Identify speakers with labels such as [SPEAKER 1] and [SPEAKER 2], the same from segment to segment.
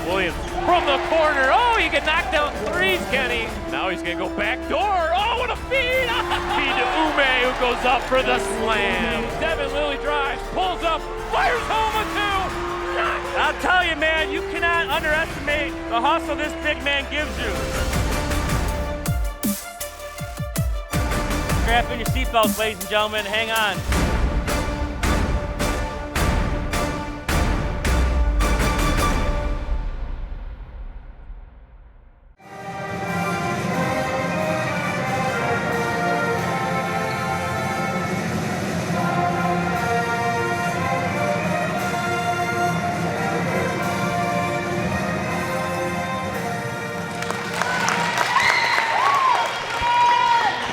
[SPEAKER 1] Williams from the corner. Oh, he can knock down threes, Kenny. Now he's going to go back door. Oh, what a feed. Feed to Ume, who goes up for the slam. Devin Lilly drives, pulls up, fires home a two. I'll tell you, man, you cannot underestimate the hustle this big man gives you. Strap in your seatbelts, ladies and gentlemen. Hang on.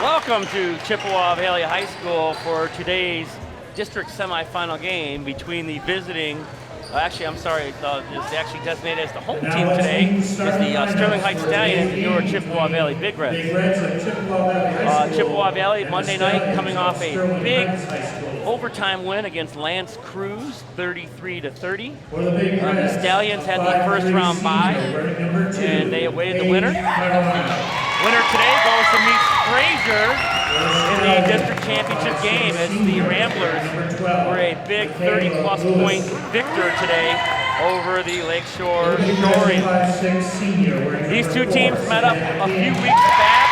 [SPEAKER 1] Welcome to Chippewa Valley High School for today's district semifinal game between the visiting, it's actually designated as the home team today, is the Sterling Heights Stallions and your Chippewa Valley Big Reds. Chippewa Valley Monday night coming off a big overtime win against Lance Cruz, 33-30. The Stallions had the first round bye, and they awaited the winner. Winner today goes to meet Fraser in the district championship game as the Ramblers were a big 30-plus point victor today over the Lakeshore Shorians. These two teams met up a few weeks back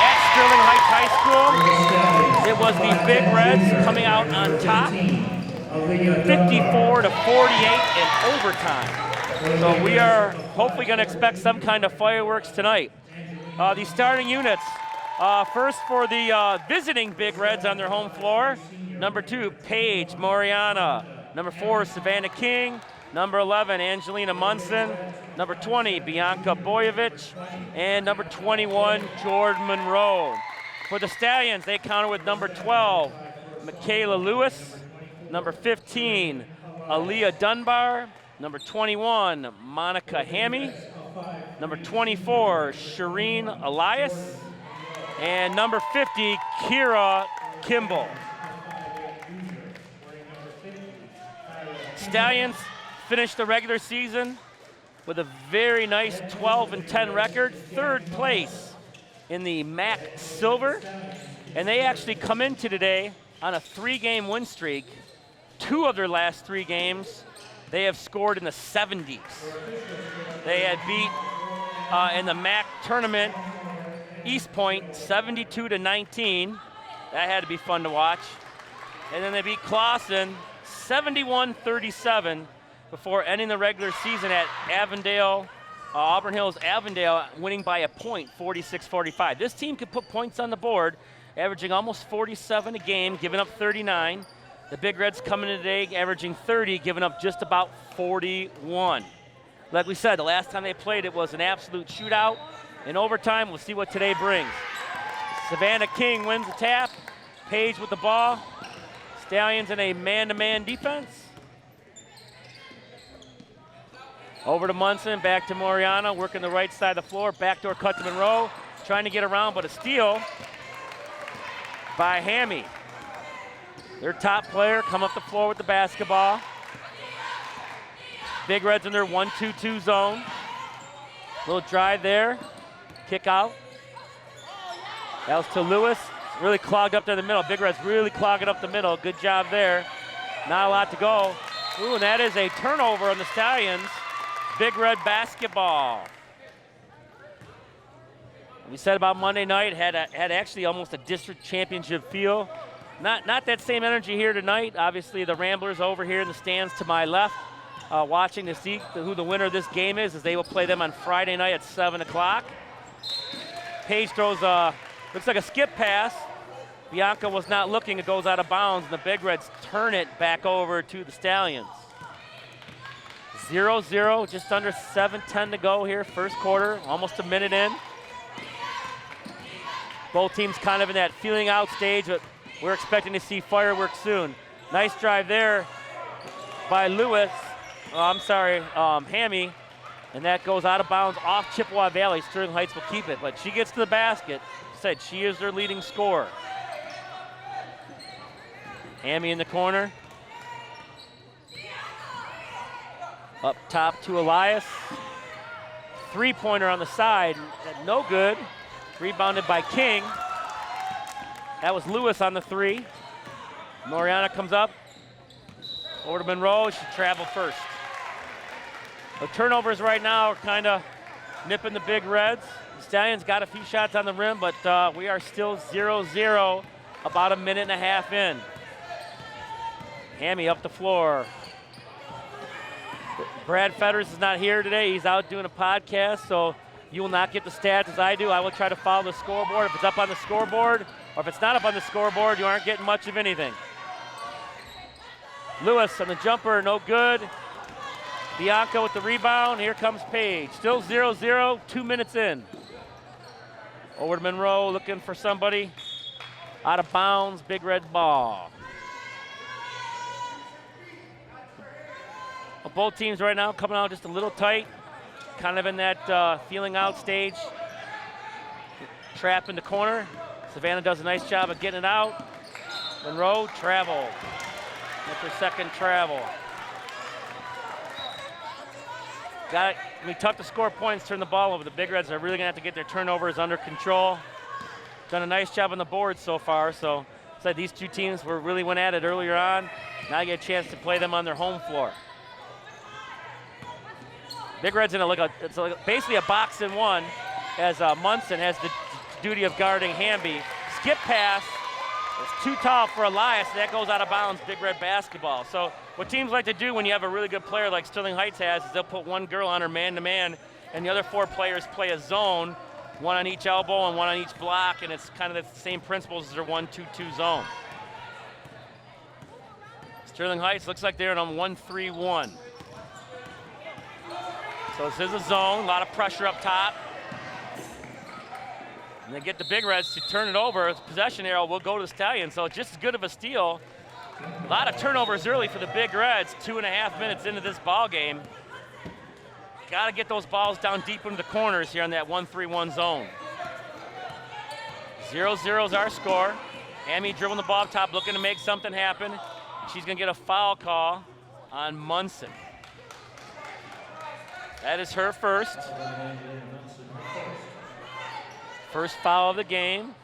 [SPEAKER 1] at Sterling Heights High School. It was the Big Reds coming out on top, 54-48 in overtime. So we are hopefully going to expect some kind of fireworks tonight. The starting units, first for the visiting Big Reds on their home floor. Number 2, Paige Moriana. Number 4, Savannah King. Number 11, Angelina Munson. Number 20, Bianca Boyevich. And number 21, Jordan Monroe. For the Stallions, they counter with number 12, Michaela Lewis. Number 15, Aaliyah Dunbar. Number 21, Monica Hammy. Number 24, Shireen Elias. And number 50, Kira Kimball. Stallions finished the regular season with a very nice 12-10 record, third place in the MAC Silver. And they actually come into today on a 3-game win streak. 2 of their last 3 games, they have scored in the 70s. They had beat in the MAC tournament East Point 72-19. That had to be fun to watch. And then they beat Clawson 71-37 before ending the regular season at Avondale, Auburn Hills Avondale, winning by a point, 46-45. This team could put points on the board, averaging almost 47 a game, giving up 39. The Big Reds coming in today, averaging 30, giving up just about 41. Like we said, the last time they played, it was an absolute shootout. In overtime, we'll see what today brings. Savannah King wins the tap. Paige with the ball. Stallions in a man-to-man defense. Over to Munson, back to Moriana, working the right side of the floor. Backdoor cut to Monroe, trying to get around, but a steal by Hammy. Their top player come up the floor with the basketball. Big Reds in their 1-2-2 zone. Little drive there, kick out. That was to Lewis, really clogged up there in the middle. Big Reds really clogging up the middle, good job there. Not a lot to go. Ooh, and that is a turnover on the Stallions. Big Red basketball. We said about Monday night, had actually almost a district championship feel. Not that same energy here tonight. Obviously the Ramblers over here in the stands to my left, watching to see who the winner of this game is, as they will play them on Friday night at 7 o'clock. Paige throws looks like a skip pass. Bianca was not looking, it goes out of bounds, and the Big Reds turn it back over to the Stallions. 0-0, just under 7:10 to go here, first quarter, almost a minute in. Both teams kind of in that feeling out stage, but we're expecting to see fireworks soon. Nice drive there by Lewis, Hammy, and that goes out of bounds off Chippewa Valley. Sterling Heights will keep it, but she gets to the basket. Said she is their leading scorer. Hammy in the corner. Up top to Elias. three-pointer on the side. No good. Rebounded by King. That was Lewis on the three. Moriana comes up. Over to Monroe. She traveled first. The turnovers right now are kind of nipping the Big Reds. The Stallions got a few shots on the rim, but we are still 0-0 about a minute and a half in. Hammy up the floor. Brad Fetters is not here today. He's out doing a podcast, so you will not get the stats as I do. I will try to follow the scoreboard. If it's up on the scoreboard, or if it's not up on the scoreboard, you aren't getting much of anything. Lewis on the jumper, no good. Bianca with the rebound. Here comes Page. Still 0-0, 2 minutes in. Over to Monroe, looking for somebody. Out of bounds, Big Red ball. Well, both teams right now coming out just a little tight, kind of in that feeling out stage. Trap in the corner. Savannah does a nice job of getting it out. Monroe, travel. That's her second travel. Got it. It'll be tough to score points, turn the ball over. The Big Reds are really going to have to get their turnovers under control. Done a nice job on the board so far. So these two teams really went at it earlier on. Now you get a chance to play them on their home floor. Big Reds in it's basically a box and one, as Munson has the duty of guarding Hamby. Skip pass. It's too tall for Elias, and that goes out of bounds, Big Red basketball. So what teams like to do when you have a really good player like Sterling Heights has is they'll put one girl on her man-to-man, and the other four players play a zone, one on each elbow and one on each block, and it's kind of the same principles as their 1-2-2 zone. Sterling Heights looks like they're on 1-3-1. So this is a zone, a lot of pressure up top. And they get the Big Reds to turn it over. The possession arrow will go to the Stallions, so just as good of a steal. A lot of turnovers early for the Big Reds, 2.5 minutes into this ball game. Got to get those balls down deep into the corners here on that 1-3-1 zone. 0-0 is our score. Hammy dribbling the ball up top, looking to make something happen. She's going to get a foul call on Munson. That is her first. First foul of the game.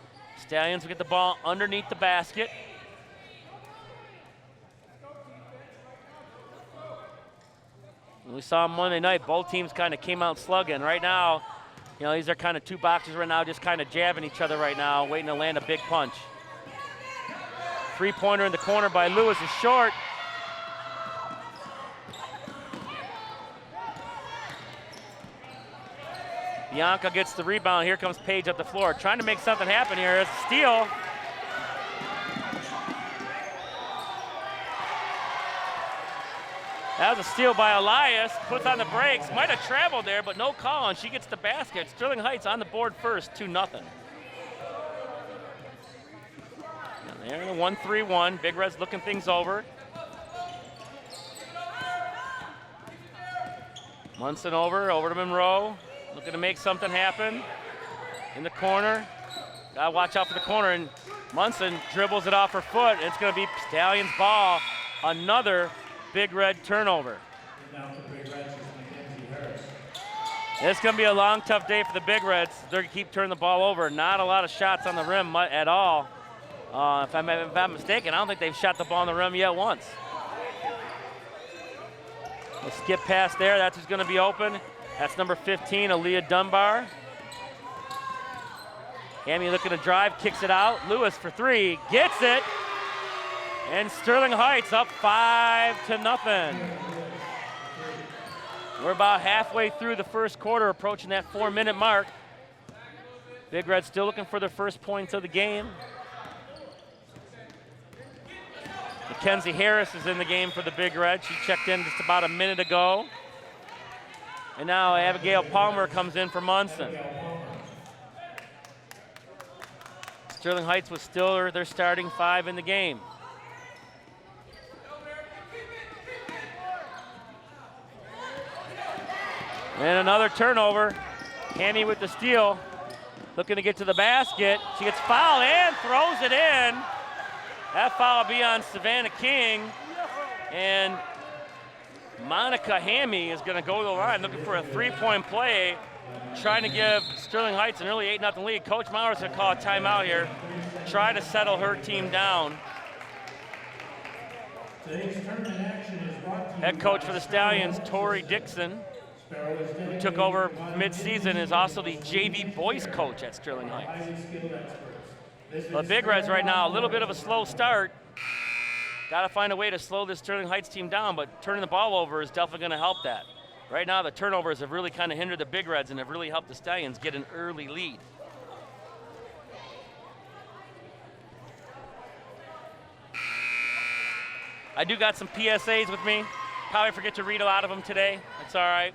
[SPEAKER 1] Stallions will get the ball underneath the basket. We saw Monday night, both teams kind of came out slugging. Right now, these are kind of two boxers right now, just kind of jabbing each other right now, waiting to land a big punch. Three-pointer in the corner by Lewis is short. Bianca gets the rebound. Here comes Page up the floor. Trying to make something happen here. It's a steal. That was a steal by Elias. Puts on the brakes. Might have traveled there, but no call, and she gets the basket. Sterling Heights on the board first, 2-0. They're in a 1-3-1. Big Reds looking things over. Munson over to Monroe. Looking to make something happen in the corner. Gotta watch out for the corner, and Munson dribbles it off her foot. It's gonna be Stallions ball. Another Big Red turnover. It's gonna be a long, tough day for the Big Reds. They're gonna keep turning the ball over. Not a lot of shots on the rim at all. If I'm mistaken, I don't think they've shot the ball on the rim yet once. A skip pass there, that's who's gonna be open. That's number 15, Aaliyah Dunbar. Hammy looking to drive, kicks it out. Lewis for three, gets it. And Sterling Heights up 5-0. We're about halfway through the first quarter, approaching that 4-minute mark. Big Red still looking for their first points of the game. Mackenzie Harris is in the game for the Big Red. She checked in just about a minute ago. And now Abigail Palmer comes in for Munson. Sterling Heights was still their starting five in the game. And another turnover. Hammy with the steal. Looking to get to the basket. She gets fouled and throws it in. That foul will be on Savannah King. And Monica Hammy is going to go to the line looking for a three-point play, trying to give Sterling Heights an early 8-0 lead. Coach Mauer's going to call a timeout here, try to settle her team down. Head coach for the Stallions, Tori Dixon, who took over mid-season, is also the JV boys coach at Sterling Heights. But Big Reds right now, a little bit of a slow start. Got to find a way to slow this Sterling Heights team down, but turning the ball over is definitely going to help that. Right now, the turnovers have really kind of hindered the Big Reds and have really helped the Stallions get an early lead. I do got some PSAs with me. Probably forget to read a lot of them today. That's all right.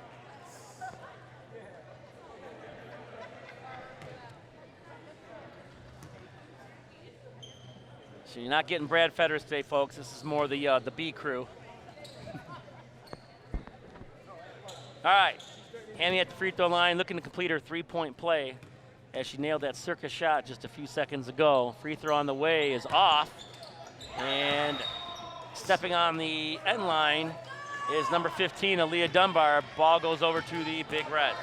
[SPEAKER 1] So you're not getting Brad Fetters today, folks. This is more the B crew. All right, Hammy at the free throw line, looking to complete her three-point play as she nailed that circus shot just a few seconds ago. Free throw on the way is off, and stepping on the end line is number 15, Aaliyah Dunbar. Ball goes over to the Big Reds.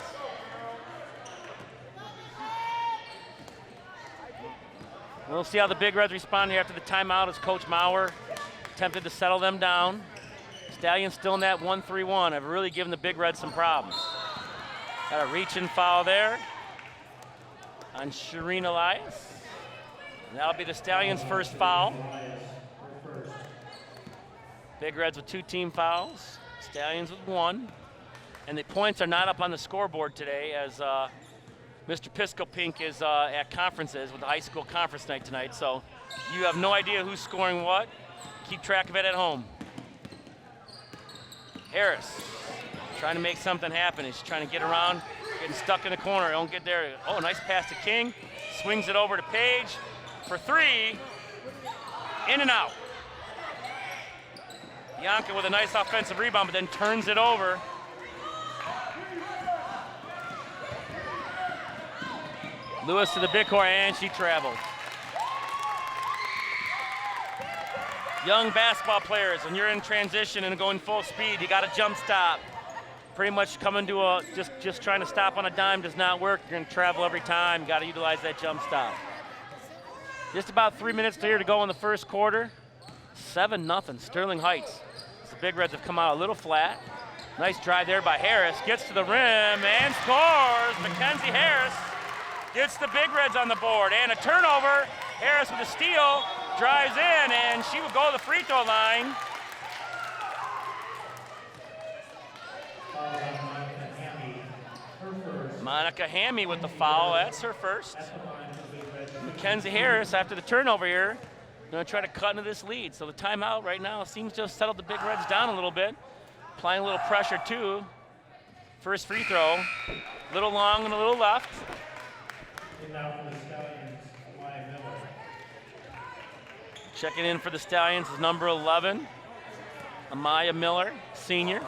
[SPEAKER 1] We'll see how the Big Reds respond here after the timeout as Coach Mauer attempted to settle them down. Stallions still in that 1-3-1. Have really given the Big Reds some problems. Got a reach-in foul there on Shireen Elias. And that'll be the Stallions' first foul. Big Reds with 2 team fouls. Stallions with 1. And the points are not up on the scoreboard today as Mr. Pisco Pink is at conferences with the high school conference night tonight, so you have no idea who's scoring what. Keep track of it at home. Harris trying to make something happen. He's trying to get around, getting stuck in the corner. Don't get there. Oh, nice pass to King. Swings it over to Page for 3. In and out. Bianca with a nice offensive rebound, but then turns it over. Lewis to the big court, and she traveled. Young basketball players, when you're in transition and going full speed, you got a jump stop. Pretty much coming to a, just trying to stop on a dime does not work. You're gonna travel every time. You gotta utilize that jump stop. Just about 3 minutes here to go in the first quarter. 7-0, Sterling Heights. The Big Reds have come out a little flat. Nice drive there by Harris. Gets to the rim and scores. Mackenzie Harris gets the Big Reds on the board, and a turnover. Harris with a steal, drives in, and she will go to the free throw line. Monica Hammy with the foul, that's her first. Mackenzie Harris, after the turnover here, going to try to cut into this lead. So the timeout right now seems to have settled the Big Reds down a little bit, applying a little pressure too. First free throw, a little long and a little left. Checking in for the Stallions is number 11, Amaya Miller, senior.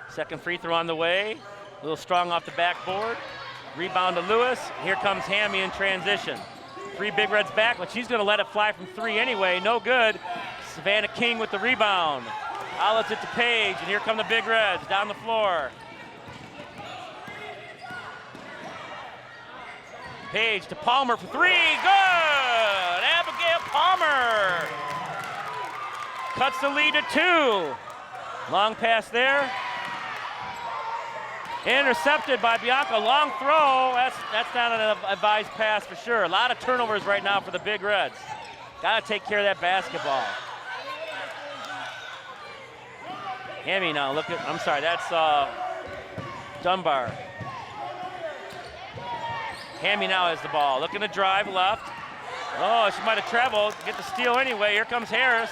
[SPEAKER 1] Second free throw on the way, a little strong off the backboard. Rebound to Lewis. Here comes Hammy in transition. 3 Big Reds back, but she's going to let it fly from 3 anyway. No good. Savannah King with the rebound. Outlets it to Page, and here come the Big Reds down the floor. Page to Palmer for 3. Good! Abigail Palmer cuts the lead to 2. Long pass there. Intercepted by Bianca. Long throw. That's not an advised pass for sure. A lot of turnovers right now for the Big Reds. Got to take care of that basketball. Hammy now. Look at. I'm sorry. That's Dunbar. Hammy now has the ball. Looking to drive left. Oh, she might have traveled. Get the steal anyway. Here comes Harris.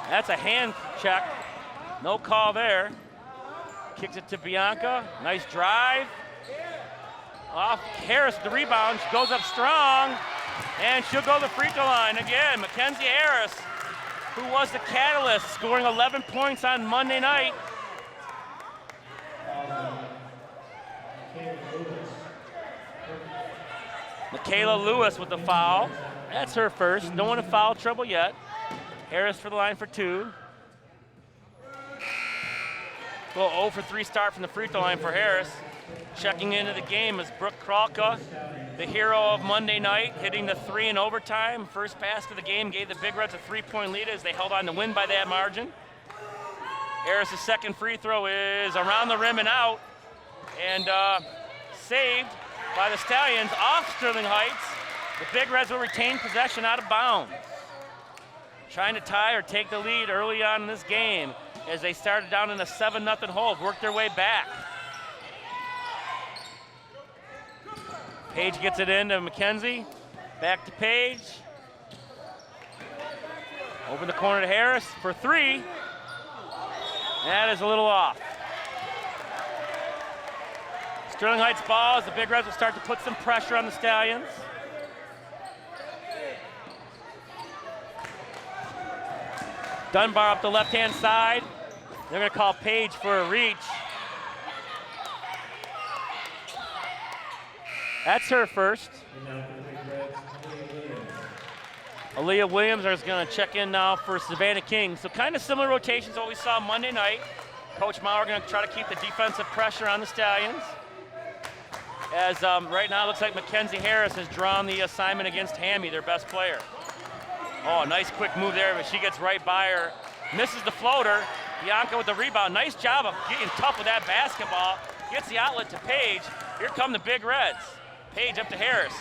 [SPEAKER 1] That's a hand check. No call there. Kicks it to Bianca. Nice drive. Off Harris with the rebound. She goes up strong. And she'll go to the free throw line again. Mackenzie Harris, who was the catalyst, scoring 11 points on Monday night. Michaela Lewis with the foul. That's her first. No one in foul trouble yet. Harris for the line for 2. Little 0 for 3 start from the free throw line for Harris. Checking into the game is Brooke Kralka, the hero of Monday night, hitting the 3 in overtime. First pass of the game gave the Big Reds a 3-point lead as they held on to win by that margin. Harris' second free throw is around the rim and out, and saved by the Stallions off Sterling Heights. The Big Reds will retain possession out of bounds. Trying to tie or take the lead early on in this game as they started down in a 7-0 hole, worked their way back. Page gets it into McKenzie, back to Page. Over the corner to Harris for 3. That is a little off. Sterling Heights ball as the Big Reds will start to put some pressure on the Stallions. Dunbar up the left-hand side. They're going to call Page for a reach. That's her first. Aaliyah Williams is going to check in now for Savannah King. So kind of similar rotations to what we saw Monday night. Coach Maurer going to try to keep the defensive pressure on the Stallions. As right now it looks like Mackenzie Harris has drawn the assignment against Hammy, their best player. Oh, nice quick move there, but she gets right by her. Misses the floater. Bianca with the rebound. Nice job of getting tough with that basketball. Gets the outlet to Page. Here come the Big Reds. Page up to Harris.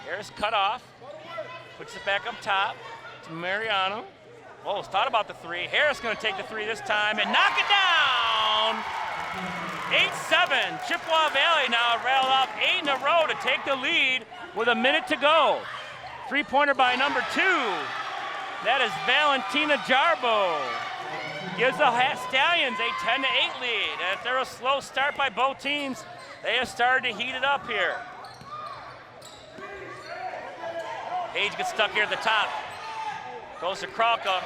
[SPEAKER 1] Harris cut off. Puts it back up top to Mariano. Oh, thought about the 3. Harris going to take the 3 this time and knock it down. 8-7. Chippewa Valley now rattled off 8 in a row to take the lead with a minute to go. 3-pointer by number 2. That is Valentina Jarbo. Gives the Stallions a 10-8 lead. And after a slow start by both teams, they have started to heat it up here. Page gets stuck here at the top. Goes to Kralka.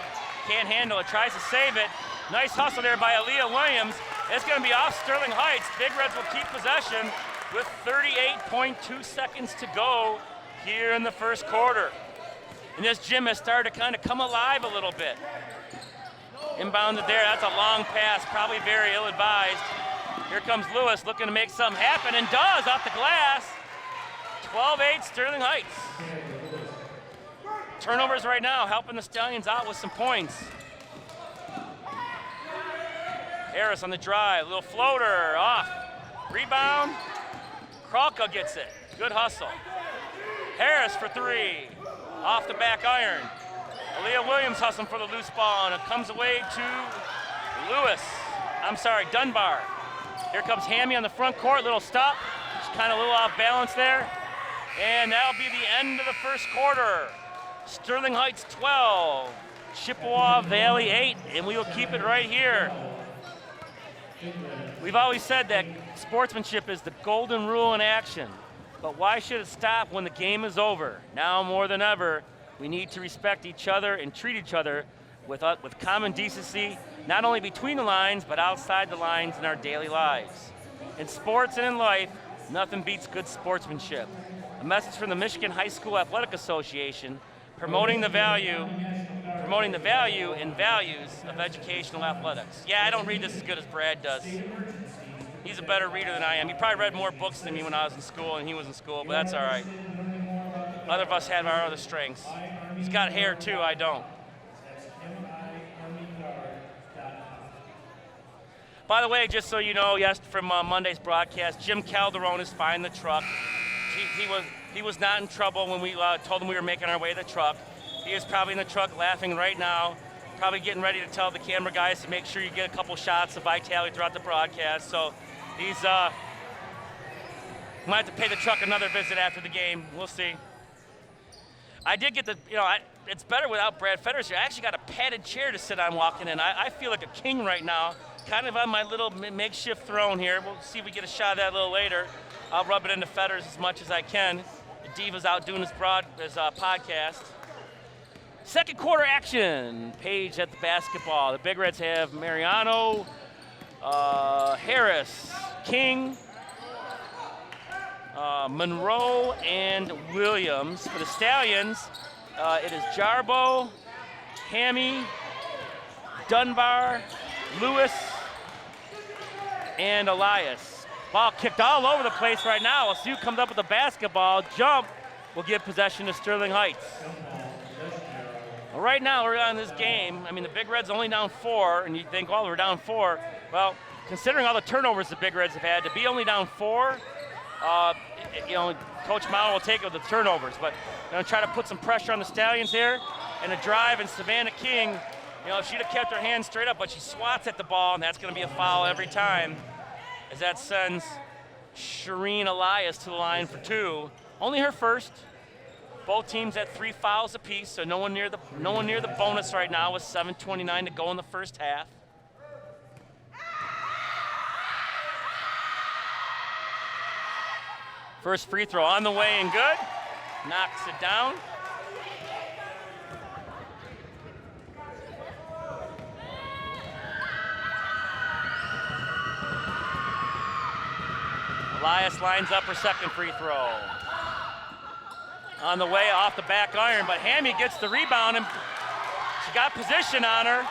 [SPEAKER 1] Can't handle it. Tries to save it. Nice hustle there by Aaliyah Williams. It's going to be off Sterling Heights. Big Reds will keep possession with 38.2 seconds to go here in the first quarter. And this gym has started to kind of come alive a little bit. Inbounded there. That's a long pass. Probably very ill-advised. Here comes Lewis looking to make something happen, and does off the glass. 12-8 Sterling Heights. Turnovers right now helping the Stallions out with some points. Harris on the drive, little floater off. Rebound, Kralka gets it. Good hustle. Harris for 3, off the back iron. Aaliyah Williams hustling for the loose ball, and it comes away to Dunbar. Here comes Hammy on the front court, little stop. Just kind of a little off balance there. And that'll be the end of the first quarter. Sterling Heights 12, Chippewa Valley 8, and we will keep it right here. We've always said that sportsmanship is the golden rule in action, but why should it stop when the game is over? Now more than ever, we need to respect each other and treat each other with common decency, not only between the lines, but outside the lines in our daily lives. In sports and in life, nothing beats good sportsmanship. A message from the Michigan High School Athletic Association, promoting the value and values of educational athletics. Yeah, I don't read this as good as Brad does. He's a better reader than I am. He probably read more books than me when I was in school and he was in school, but that's all right. Other of us have our other strengths. He's got hair too, I don't. By the way, just so you know, yes, from Monday's broadcast, Jim Calderon is fine the truck. He was not in trouble when we told him we were making our way to the truck. He is probably in the truck laughing right now, probably getting ready to tell the camera guys to make sure you get a couple shots of Vitality throughout the broadcast. So he's might have to pay the truck another visit after the game. We'll see. I did get it's better without Brad Fetters here. I actually got a padded chair to sit on walking in. I feel like a king right now, kind of on my little makeshift throne here. We'll see if we get a shot of that a little later. I'll rub it into Fetters as much as I can. The Diva's out doing his podcast. Second quarter action. Page at the basketball. The Big Reds have Mariano, Harris, King, Monroe, and Williams. For the Stallions, it is Jarbo, Hammy, Dunbar, Lewis, and Elias. Ball kicked all over the place right now. We'll see who comes up with the basketball. Jump will give possession to Sterling Heights. Well, right now we're on this game. I mean, the Big Reds only down 4, and you think, well, we're down 4. Well, considering all the turnovers the Big Reds have had, to be only down 4, you know, Coach Mao will take it with the turnovers, but going to try to put some pressure on the Stallions here. And a drive, and Savannah King, you know, she'd have kept her hands straight up, but she swats at the ball, and that's going to be a foul every time, as that sends Shireen Elias to the line for 2. Only her first. Both teams at 3 fouls apiece, so no one near the bonus right now with 7:29 to go in the first half. First free throw on the way and good. Knocks it down. Elias lines up her second free throw. On the way off the back iron, but Hammy gets the rebound, and she got position on her.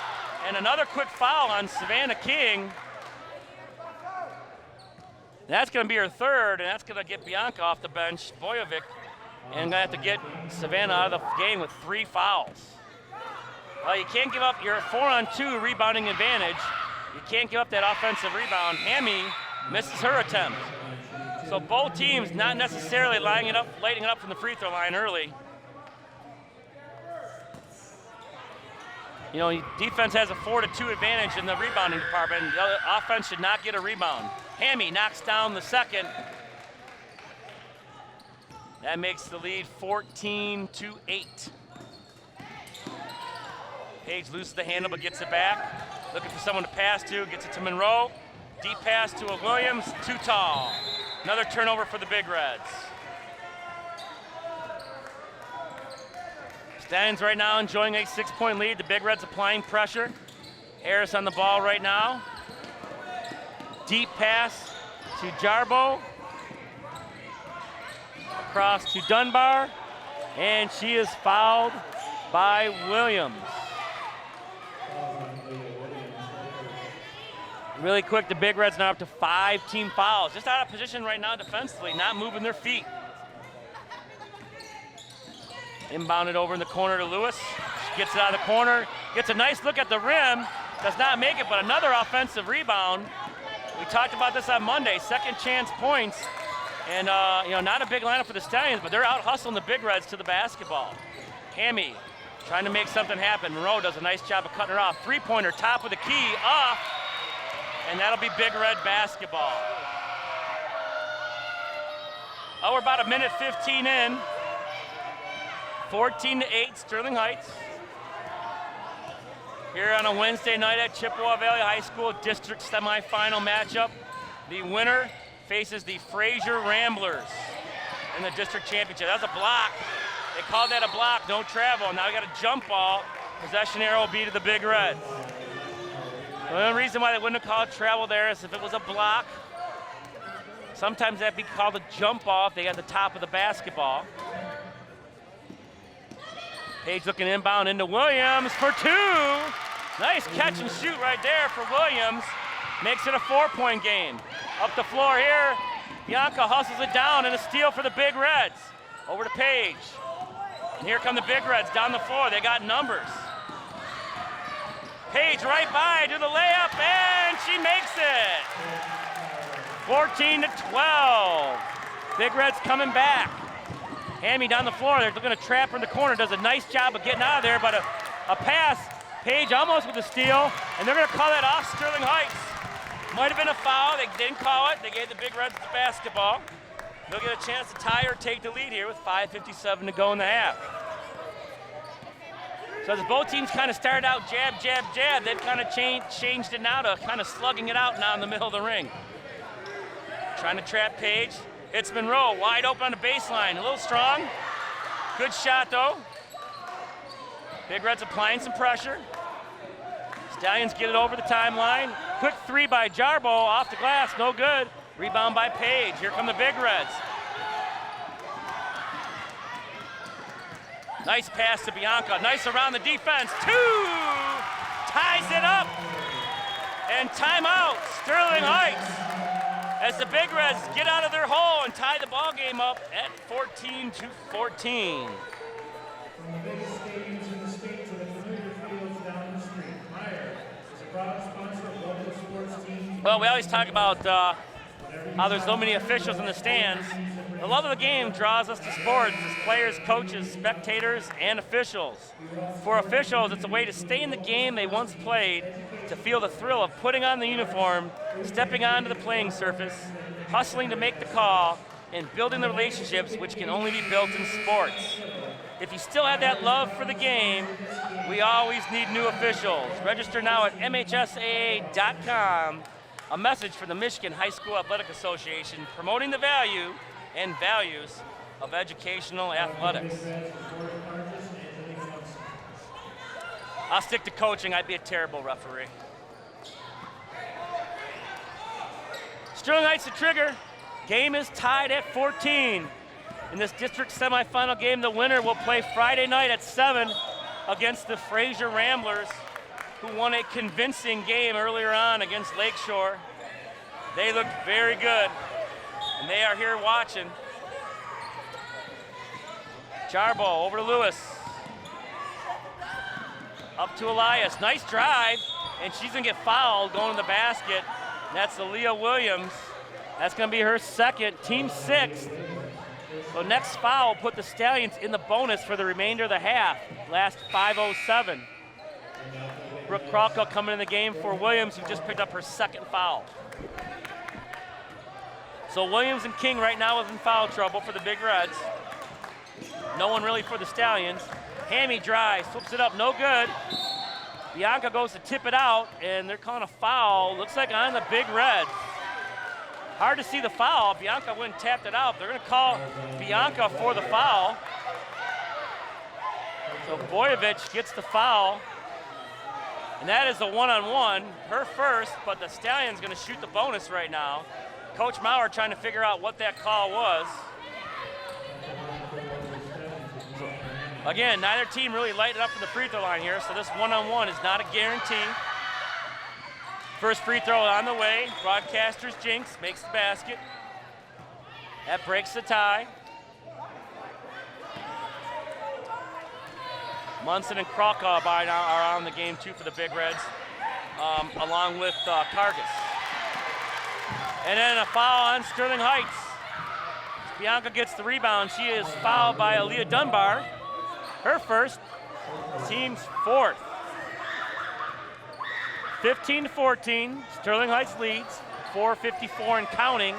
[SPEAKER 1] And another quick foul on Savannah King. That's going to be her third, and that's going to get Bianca off the bench, Bojovic, and going to have to get Savannah out of the game with 3 fouls. Well, you can't give up your 4-on-2 rebounding advantage. You can't give up that offensive rebound. Hammy misses her attempt. So both teams not necessarily lighting it up from the free throw line early. You know, defense has a 4-2 advantage in the rebounding department. The offense should not get a rebound. Hammy knocks down the second. That makes the lead 14-8. Page loses the handle but gets it back. Looking for someone to pass to, gets it to Monroe. Deep pass to a Williams, too tall. Another turnover for the Big Reds. Stallions right now enjoying a 6-point lead. The Big Reds applying pressure. Harris on the ball right now. Deep pass to Jarbo. Across to Dunbar. And she is fouled by Williams. Really quick, the Big Reds now up to 5 team fouls. Just out of position right now defensively, not moving their feet. Inbounded over in the corner to Lewis. She gets it out of the corner, gets a nice look at the rim, does not make it, but another offensive rebound. We talked about this on Monday, second chance points. And, you know, not a big lineup for the Stallions, but they're out hustling the Big Reds to the basketball. Hammy trying to make something happen. Monroe does a nice job of cutting her off. Three-pointer, top of the key, off. And that'll be Big Red basketball. Oh, we're about 1:15 in. 14-8, Sterling Heights. Here on a Wednesday night at Chippewa Valley High School district semifinal matchup. The winner faces the Fraser Ramblers in the district championship. That's a block. They called that a block, no travel. Now we got a jump ball. Possession arrow will be to the Big Reds. The only reason why they wouldn't have called travel there is if it was a block. Sometimes that'd be called a jump off. They got the top of the basketball. Page looking inbound into Williams for 2. Nice catch and shoot right there for Williams. Makes it a 4-point game. Up the floor here, Bianca hustles it down and a steal for the Big Reds. Over to Page. And here come the Big Reds down the floor. They got numbers. Page right by to the layup, and she makes it. 14-12. Big Reds coming back. Hammy down the floor. They're looking to trap her in the corner. Does a nice job of getting out of there, but a pass. Page almost with a steal, and they're going to call that off Sterling Heights. Might have been a foul. They didn't call it. They gave the Big Reds the basketball. They'll get a chance to tie or take the lead here with 5:57 to go in the half. So as both teams kind of started out jab, jab, jab, they've kind of changed it now to kind of slugging it out now in the middle of the ring. Trying to trap Page. It's Monroe, wide open on the baseline. A little strong. Good shot, though. Big Reds applying some pressure. Stallions get it over the timeline. Quick 3 by Jarbo, off the glass, no good. Rebound by Page. Here come the Big Reds. Nice pass to Bianca. Nice around the defense. 2! Ties it up. And timeout, Sterling Heights, as the Big Reds get out of their hole and tie the ball game up at 14-14.
[SPEAKER 2] From the biggest stadiums in the state to the familiar fields down the street, Meyer is a proud sponsor of local sports teams.
[SPEAKER 1] Well, we always talk about how there's so many officials in the stands. The love of the game draws us to sports as players, coaches, spectators, and officials. For officials, it's a way to stay in the game they once played, to feel the thrill of putting on the uniform, stepping onto the playing surface, hustling to make the call, and building the relationships which can only be built in sports. If you still have that love for the game, we always need new officials. Register now at mhsaa.com. A message from the Michigan High School Athletic Association promoting the value and values of educational athletics. I'll stick to coaching. I'd be a terrible referee. Sterling Heights the trigger. Game is tied at 14. In this district semifinal game, the winner will play Friday night at 7 against the Fraser Ramblers, who won a convincing game earlier on against Lakeshore. They looked very good, and they are here watching. Jarbo over to Lewis. Up to Elias. Nice drive, and she's going to get fouled going to the basket. That's Aaliyah Williams. That's going to be her second, team sixth. So next foul put the Stallions in the bonus for the remainder of the half. Last 5:07. Brooke Kralka coming in the game for Williams, who just picked up her second foul. So Williams and King right now is in foul trouble for the Big Reds. No one really for the Stallions. Hammy drives, flips it up, no good. Bianca goes to tip it out, and they're calling a foul. Looks like on the Big Reds. Hard to see the foul. Bianca went and tapped it out. They're going to call Bianca for the foul. So Boyovich gets the foul. And that is a one-on-one, her first, but the Stallion's going to shoot the bonus right now. Coach Maurer trying to figure out what that call was. Again, neither team really lighted up for the free throw line here, so this one-on-one is not a guarantee. First free throw on the way. Broadcaster's jinx makes the basket. That breaks the tie. Munson and Kralka by now are on the game too for the Big Reds, along with Cargus. And then a foul on Sterling Heights. Bianca gets the rebound. She is fouled by Aaliyah Dunbar. Her first, team's fourth. 15-14, Sterling Heights leads, 4:54 and counting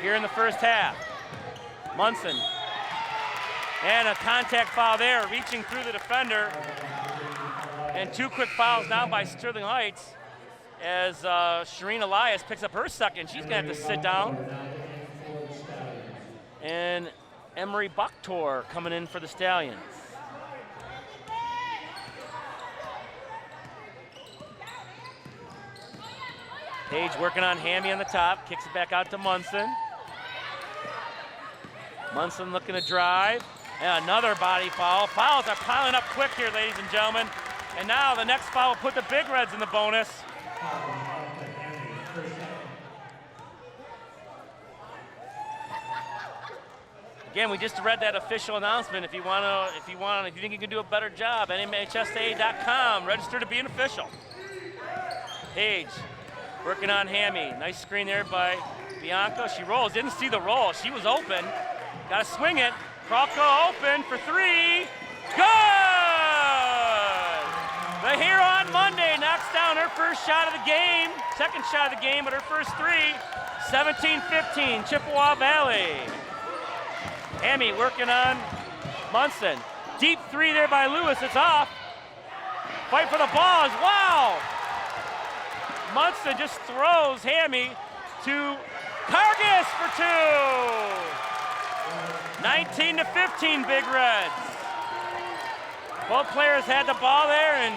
[SPEAKER 1] here in the first half. Munson, and a contact foul there, reaching through the defender. And two quick fouls now by Sterling Heights as Shireen Elias picks up her second. She's gonna have to sit down. And Emery Bucktor coming in for the Stallions. Page working on Hammy on the top, kicks it back out to Munson. Munson looking to drive, and another body foul. Fouls are piling up quick here, ladies and gentlemen. And now the next foul will put the Big Reds in the bonus. Again, we just read that official announcement. If you think you can do a better job, mhsaa.com, register to be an official. Page. Working on Hammy. Nice screen there by Bianca. She rolls. Didn't see the roll. She was open. Got to swing it. Kralka open for three. Good! The hero on Monday knocks down her first shot of the game. Second shot of the game, but her first three. 17-15, Chippewa Valley. Hammy working on Munson. Deep three there by Lewis. It's off. Fight for the ball. Wow! Munson just throws Hammy to Cargus for two. 19-15, Big Reds. Both players had the ball there, and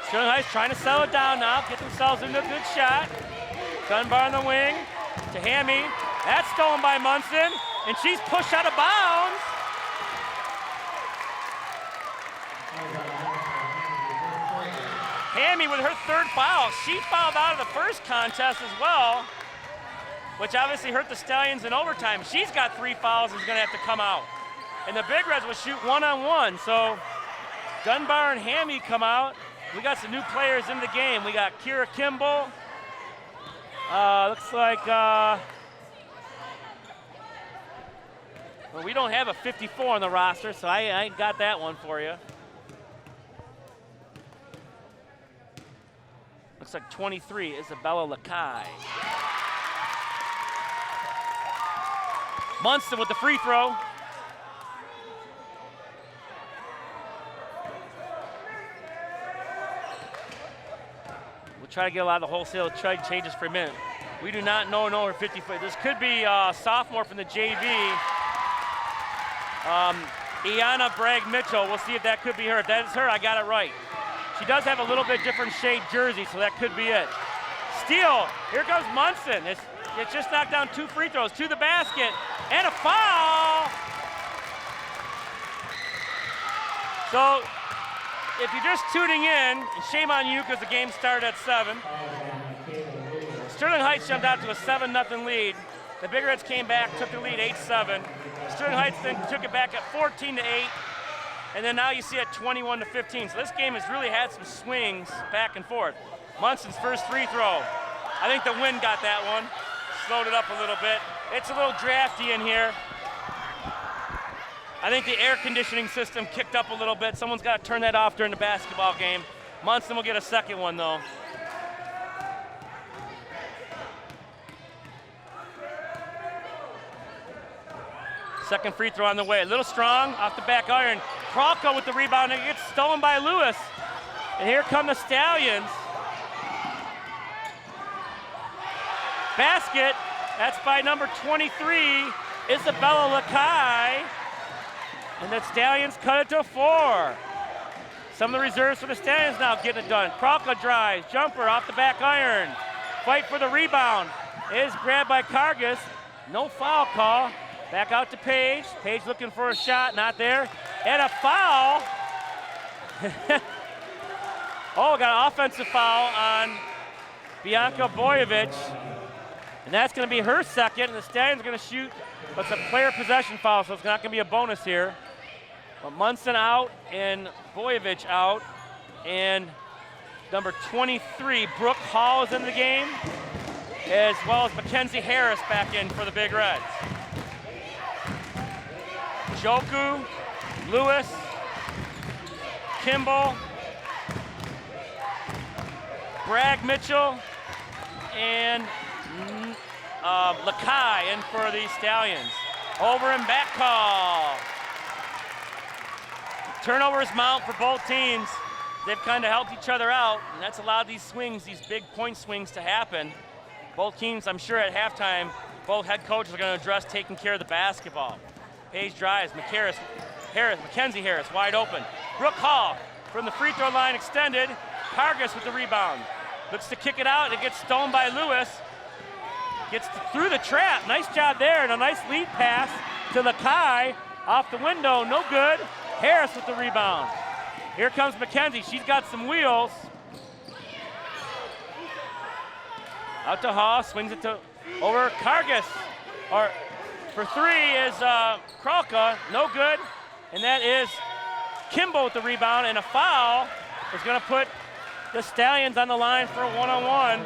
[SPEAKER 1] Sterling Heights trying to settle it down now, get themselves into a good shot. Dunbar on the wing to Hammy. That's stolen by Munson, and she's pushed out of bounds. Hammy with her third foul. She fouled out of the first contest as well, which obviously hurt the Stallions in overtime. She's got 3 fouls and is gonna have to come out. And the Big Reds will shoot 1-on-1. So Dunbar and Hammy come out. We got some new players in the game. We got Kira Kimball. Looks like, well, we don't have a 54 on the roster, so I ain't got that one for you. Looks like 23, Isabella Lakai. Munson with the free throw. We'll try to get a lot of the wholesale trade changes for a minute. We do not know her 50-foot. This could be a sophomore from the JV. Iana Bragg Mitchell. We'll see if that could be her. If that is her, I got it right. She does have a little bit different shade jersey, so that could be it. Steal. Here comes Munson. It's just knocked down 2 free throws to the basket. And a foul. So if you're just tuning in, shame on you because the game started at 7. Sterling Heights jumped out to a 7-0 lead. The Big Reds came back, took the lead 8-7. Sterling Heights then took it back at 14-8. And then now you see it 21-15. So this game has really had some swings back and forth. Munson's first free throw. I think the wind got that one. Slowed it up a little bit. It's a little drafty in here. I think the air conditioning system kicked up a little bit. Someone's got to turn that off during the basketball game. Munson will get a second one though. Second free throw on the way. A little strong off the back iron. Kralka with the rebound and it gets stolen by Lewis. And here come the Stallions. Basket, that's by number 23, Isabella Lakai. And the Stallions cut it to 4. Some of the reserves for the Stallions now getting it done. Kralka drives, jumper off the back iron. Fight for the rebound. Is grabbed by Kargas. No foul call. Back out to Page. Page looking for a shot, not there. And a foul. Oh, got an offensive foul on Bianca Boyevich. And that's going to be her second, and the Stallions are going to shoot. But it's a player possession foul, so it's not going to be a bonus here. But Munson out and Boyevich out. And number 23, Brooke Hall is in the game, as well as Mackenzie Harris back in for the Big Reds. Joku, Lewis, Kimball, Bragg Mitchell, and Lakai in for the Stallions. Over and back call. Turnovers mount for both teams. They've kind of helped each other out, and that's allowed these swings, these big point swings to happen. Both teams, I'm sure at halftime, both head coaches are going to address taking care of the basketball. Page drives, Mackenzie Harris wide open. Brooke Hall from the free throw line extended. Kargas with the rebound. Looks to kick it out, it gets stolen by Lewis. Gets through the trap, nice job there, and a nice lead pass to Lakai. Off the window, no good. Harris with the rebound. Here comes Mackenzie, she's got some wheels. Out to Hall, swings it to over Kargas. For 3 is Kralka, no good. And that is Kimball with the rebound, and a foul is gonna put the Stallions on the line for a 1-on-1.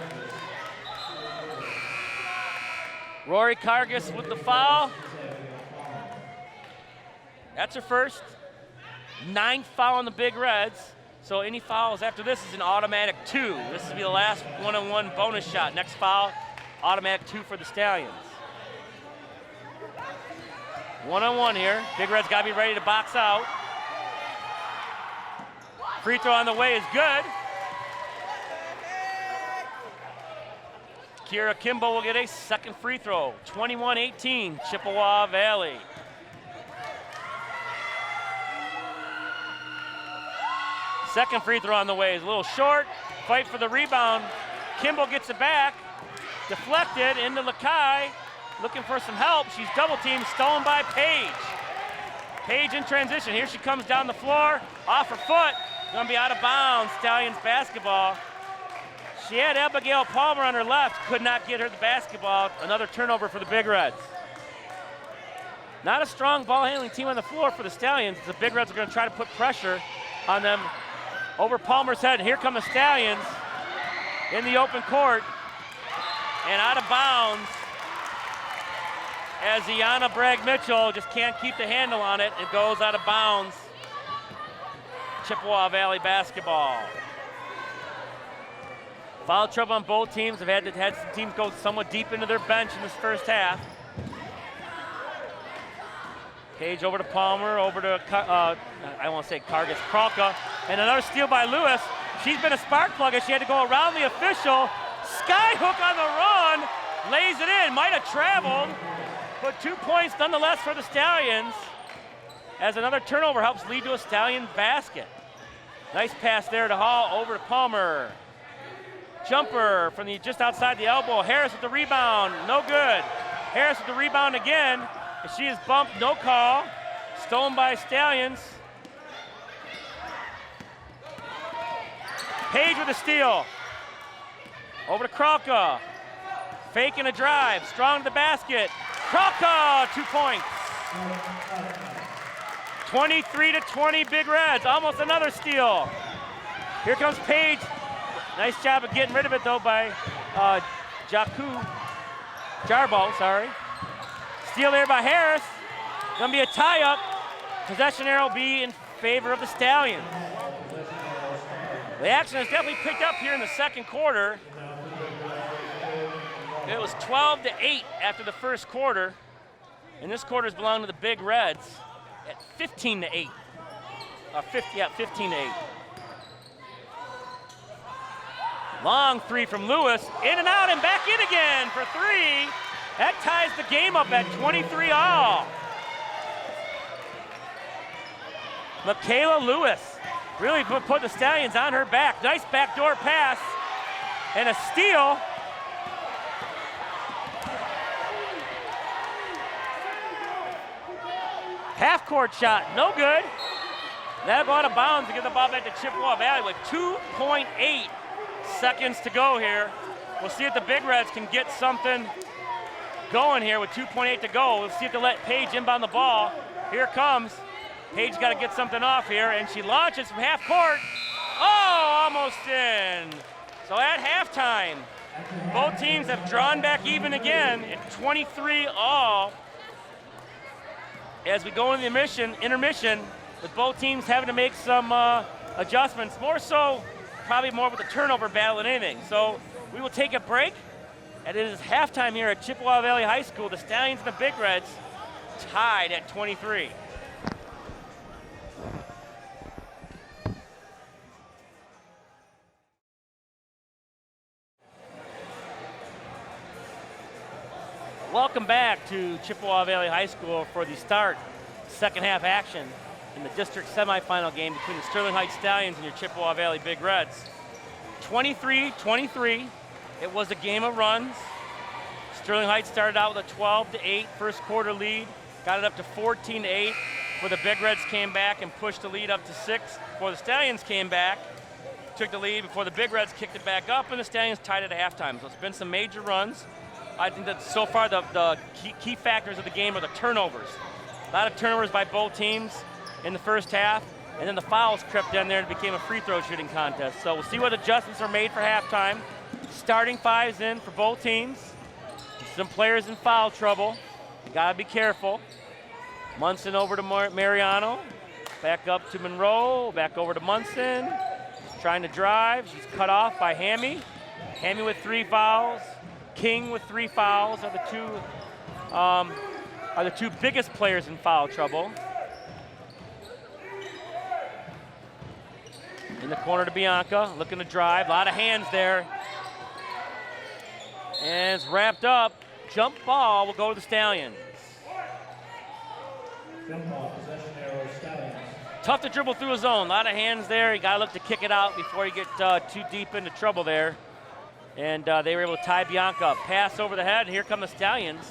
[SPEAKER 1] Rory Kargas with the foul. That's her first. 9th foul on the Big Reds. So any fouls after this is an automatic 2. This will be the last 1-on-1 bonus shot. Next foul, automatic 2 for the Stallions. 1-on-1 here. Big Red's got to be ready to box out. Free throw on the way is good. Kira Kimball will get a second free throw. 21-18, Chippewa Valley. Second free throw on the way is a little short. Fight for the rebound. Kimball gets it back. Deflected into Lakai. Looking for some help. She's double teamed, stolen by Page. Page in transition. Here she comes down the floor, off her foot. Gonna be out of bounds, Stallions basketball. She had Abigail Palmer on her left, could not get her the basketball. Another turnover for the Big Reds. Not a strong ball handling team on the floor for the Stallions. The Big Reds are gonna try to put pressure on them over Palmer's head. And here come the Stallions in the open court and out of bounds as Iana Bragg-Mitchell just can't keep the handle on it. It goes out of bounds. Chippewa Valley basketball. Foul trouble on both teams. Have had some teams go somewhat deep into their bench in this first half. Page over to Palmer, over to, I won't say Cargus, Kralka, and another steal by Lewis. She's been a spark plug as she had to go around the official. Skyhook on the run, lays it in, might have traveled, but 2 points nonetheless for the Stallions as another turnover helps lead to a Stallion basket. Nice pass there to Hall, over to Palmer. Jumper from just outside the elbow. Harris with the rebound, no good. Harris with the rebound again. She is bumped, no call. Stolen by Stallions. Page with a steal. Over to Kralka. Faking a drive, strong to the basket. Kralka, 2 points. 23-20 Big Reds, almost another steal. Here comes Page. Nice job of getting rid of it though by Jarbo, sorry. Steal there by Harris. Gonna be a tie-up. Possession arrow be in favor of the Stallions. The action has definitely picked up here in the second quarter. It was 12-8 after the first quarter, and this quarter's belonged to the Big Reds at 15-8. 15-8. Long three from Lewis, in and out and back in again for three. That ties the game up at 23 all. Michaela Lewis really put the Stallions on her back. Nice backdoor pass and a steal. Half-court shot, no good. That'll go out of bounds to get the ball back to Chippewa Valley with 2.8 seconds to go here. We'll see if the Big Reds can get something going here with 2.8 to go. We'll see if they let Paige inbound the ball. Here it comes. Paige got to get something off here, and she launches from half court. Oh, almost in. So at halftime, both teams have drawn back even again at 23 all. As we go into the intermission, with both teams having to make some adjustments, more so, probably more with the turnover battle than anything. So we will take a break, and it is halftime here at Chippewa Valley High School. The Stallions and the Big Reds tied at 23. Welcome back to Chippewa Valley High School for the start second half action in the district semifinal game between the Sterling Heights Stallions and your Chippewa Valley Big Reds. 23-23, it was a game of runs. Sterling Heights started out with a 12-8 first quarter lead, got it up to 14-8 before the Big Reds came back and pushed the lead up to 6 before the Stallions came back, took the lead before the Big Reds kicked it back up, and the Stallions tied it at halftime. So it's been some major runs. I think that so far the key factors of the game are the turnovers. A lot of turnovers by both teams in the first half, and then the fouls crept in there and it became a free throw shooting contest. So we'll see what adjustments are made for halftime. Starting fives in for both teams. Some players in foul trouble. You gotta be careful. Munson over to Mariano. Back up to Monroe, back over to Munson. She's trying to drive, she's cut off by Hammy. Hammy with 3 fouls. King with 3 fouls are the two biggest players in foul trouble. In the corner to Bianca, looking to drive, a lot of hands there. And it's wrapped up. Jump ball will go to the Stallions.
[SPEAKER 2] Jump ball, possession arrow, Stallions.
[SPEAKER 1] Tough to dribble through a zone, a lot of hands there. You gotta look to kick it out before you get too deep into trouble there. And they were able to tie Bianca up. Pass over the head, and here come the Stallions.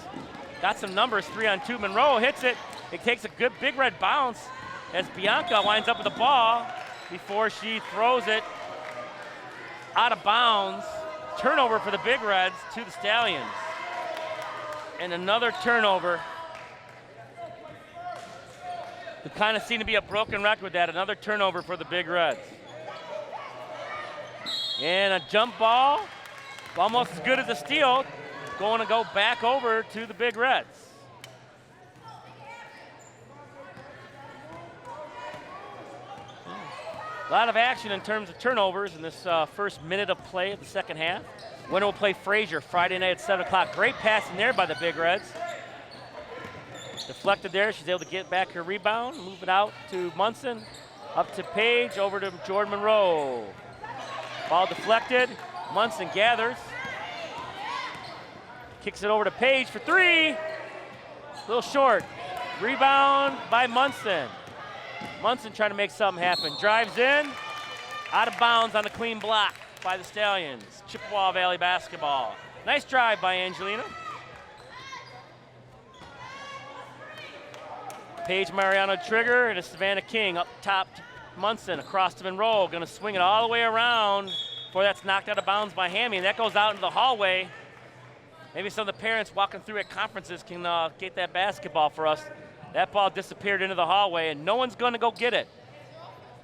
[SPEAKER 1] Got some numbers, 3-on-2. Monroe hits it. It takes a good Big Red bounce as Bianca winds up with the ball. before she throws it out of bounds. Turnover for the Big Reds to the Stallions. And another turnover. We kind of seem to be a broken record with that. Another turnover for the Big Reds. And a jump ball, almost as good as a steal, going to go back over to the Big Reds. A lot of action in terms of turnovers in this first minute of play of the second half. Winner will play Frazier Friday night at 7 o'clock. Great passing there by the Big Reds. Deflected there, she's able to get back her rebound, move it out to Munson, up to Page, over to Jordan Monroe. Ball deflected, Munson gathers. Kicks it over to Page for three. A little short. Rebound by Munson. Munson trying to make something happen. Drives in, out of bounds on a clean block by the Stallions. Chippewa Valley basketball. Nice drive by Angelina. Page Mariano trigger, and a Savannah King up top to Munson, across to Monroe. Gonna swing it all the way around before that's knocked out of bounds by Hammy, and that goes out into the hallway. Maybe some of the parents walking through at conferences can get that basketball for us. That ball disappeared into the hallway, and no one's gonna go get it.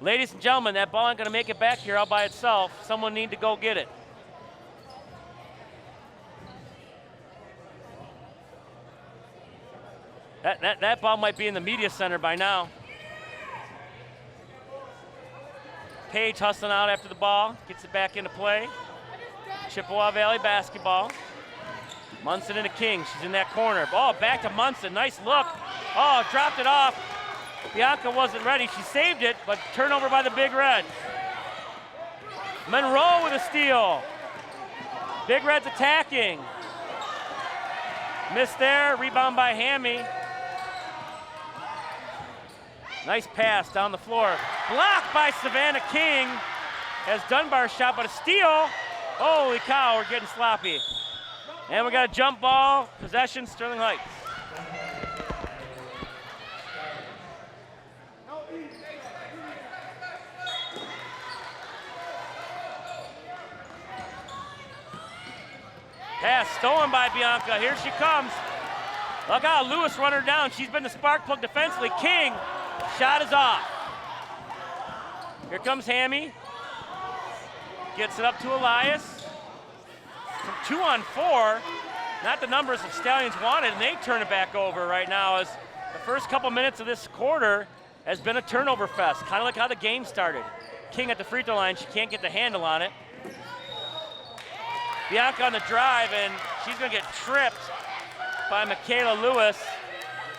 [SPEAKER 1] Ladies and gentlemen, that ball ain't gonna make it back here all by itself. Someone need to go get it. That ball might be in the media center by now. Page hustling out after the ball, gets it back into play. Chippewa Valley basketball. Munson into King, she's in that corner. Ball back to Munson, nice look. Oh, dropped it off. Bianca wasn't ready, she saved it, but turnover by the Big Reds. Monroe with a steal. Big Reds attacking. Missed there, rebound by Hammy. Nice pass down the floor. Blocked by Savannah King as Dunbar shot, but a steal. Holy cow, we're getting sloppy. And we got a jump ball, possession, Sterling Heights. Pass stolen by Bianca, here she comes. Look out, Lewis run her down. She's been the spark plug defensively. King, shot is off. Here comes Hammy. Gets it up to Elias. From 2 on 4, not the numbers the Stallions wanted, and they turn it back over right now as the first couple minutes of this quarter has been a turnover fest, kind of like how the game started. King at the free throw line, she can't get the handle on it. Bianca on the drive, and she's gonna get tripped by Michaela Lewis.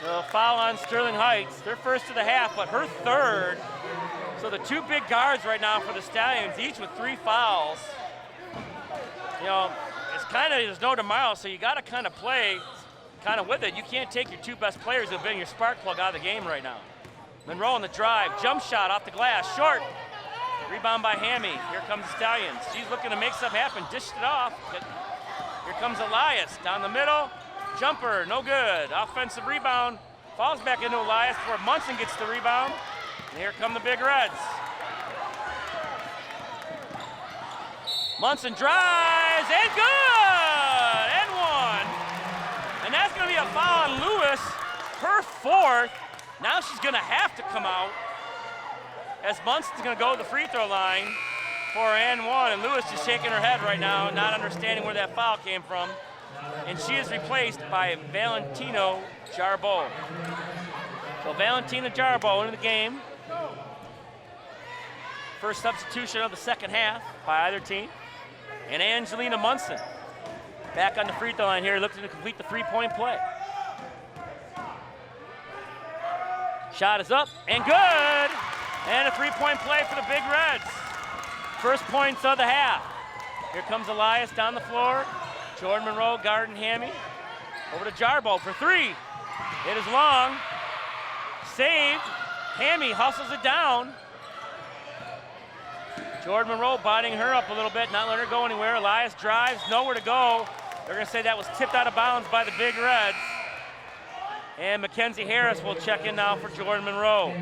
[SPEAKER 1] So foul on Sterling Heights, their first of the half, but her third. So the two big guards right now for the Stallions, each with 3 fouls. You know, it's kind of, there's no tomorrow, so you gotta kind of play kind of with it. You can't take your 2 best players who have been your spark plug out of the game right now. Monroe on the drive, jump shot off the glass, short. Rebound by Hammy, here comes the Stallions. She's looking to make something happen, dished it off. Here comes Elias, down the middle. Jumper, no good. Offensive rebound, falls back into Elias before Munson gets the rebound. And here come the Big Reds. Munson drives, and good! And 1. And that's gonna be a foul on Lewis, her 4th. Now she's gonna have to come out as Munson's gonna go to the free throw line for and 1. And Lewis is shaking her head right now, not understanding where that foul came from. And she is replaced by Valentino Jarbo. So Valentina Jarbo into the game. First substitution of the second half by either team. And Angelina Munson back on the free throw line here, looking to complete the 3-point play. Shot is up and good. And a 3-point play for the Big Reds. First points of the half. Here comes Elias down the floor. Jordan Monroe guarding Hammy. Over to Jarbo for 3. It is long. Saved. Hammy hustles it down. Jordan Monroe bodying her up a little bit, not letting her go anywhere. Elias drives, nowhere to go. They're gonna say that was tipped out of bounds by the Big Reds. And Mackenzie Harris will check in now for Jordan Monroe.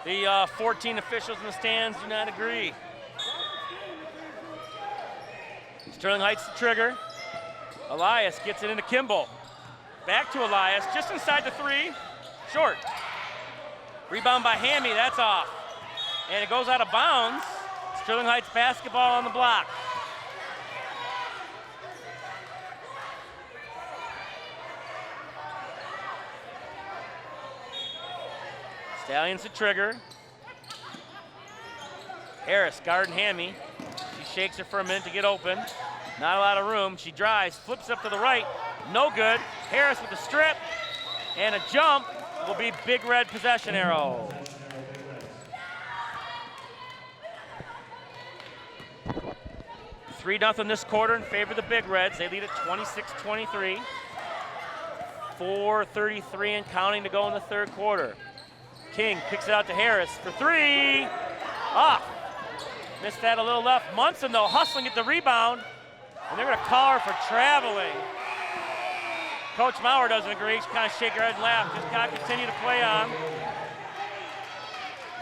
[SPEAKER 1] The 14 officials in the stands do not agree. Sterling Heights the trigger. Elias gets it into Kimball. Back to Elias, just inside the 3. Short. Rebound by Hammy, that's off. And it goes out of bounds. Sterling Heights basketball on the block. Stallions the trigger. Harris guarding Hammy. She shakes her for a minute to get open. Not a lot of room. She drives, flips up to the right. No good. Harris with a strip and a jump will be Big Red possession arrow. Three nothing this quarter in favor of the Big Reds. They lead at 26-23. 4:33 and counting to go in the third quarter. King kicks it out to Harris for 3. Off. Missed that a little left. Munson, though, hustling at the rebound. And they're going to call her for traveling. Coach Maurer doesn't agree. She kind of shake her head and laugh. Just kind of continue to play on.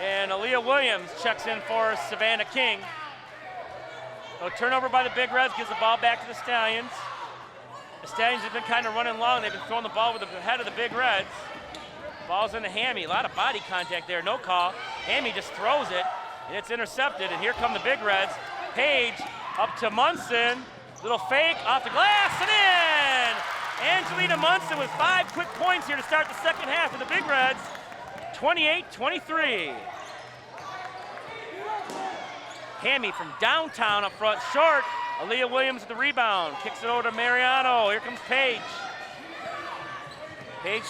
[SPEAKER 1] And Aaliyah Williams checks in for Savannah King. So turnover by the Big Reds gives the ball back to the Stallions. The Stallions have been kind of running long. They've been throwing the ball with the head of the Big Reds. Ball's into Hammy. A lot of body contact there. No call. Hammy just throws it, and it's intercepted. And here come the Big Reds. Page up to Munson. Little fake off the glass and in. Angelina Munson with 5 quick points here to start the second half of the Big Reds. 28-23. Hammy from downtown up front, short. Aaliyah Williams with the rebound. Kicks it over to Mariano. Here comes Page. Page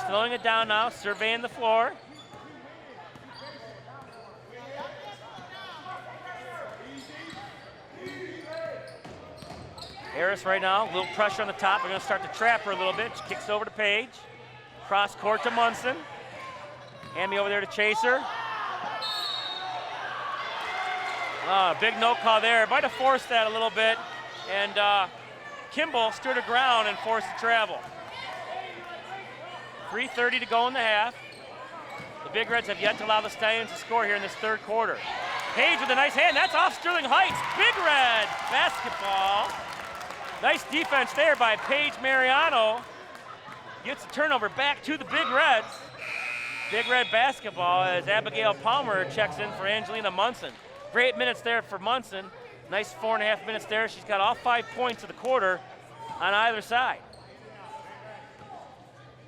[SPEAKER 1] slowing it down now, surveying the floor. Harris right now, a little pressure on the top. We're going to start to trap her a little bit. She kicks over to Page. Cross court to Munson. Hammy over there to chase her. Big no call there. Might have forced that a little bit. And Kimball stood her ground and forced the travel. 3:30 to go in the half. The Big Reds have yet to allow the Stallions to score here in this third quarter. Page with a nice hand. That's off Sterling Heights. Big Red basketball. Nice defense there by Paige Mariano. Gets the turnover back to the Big Reds. Big Red basketball as Abigail Palmer checks in for Angelina Munson. Great minutes there for Munson. Nice 4.5 minutes there. She's got all 5 points of the quarter on either side.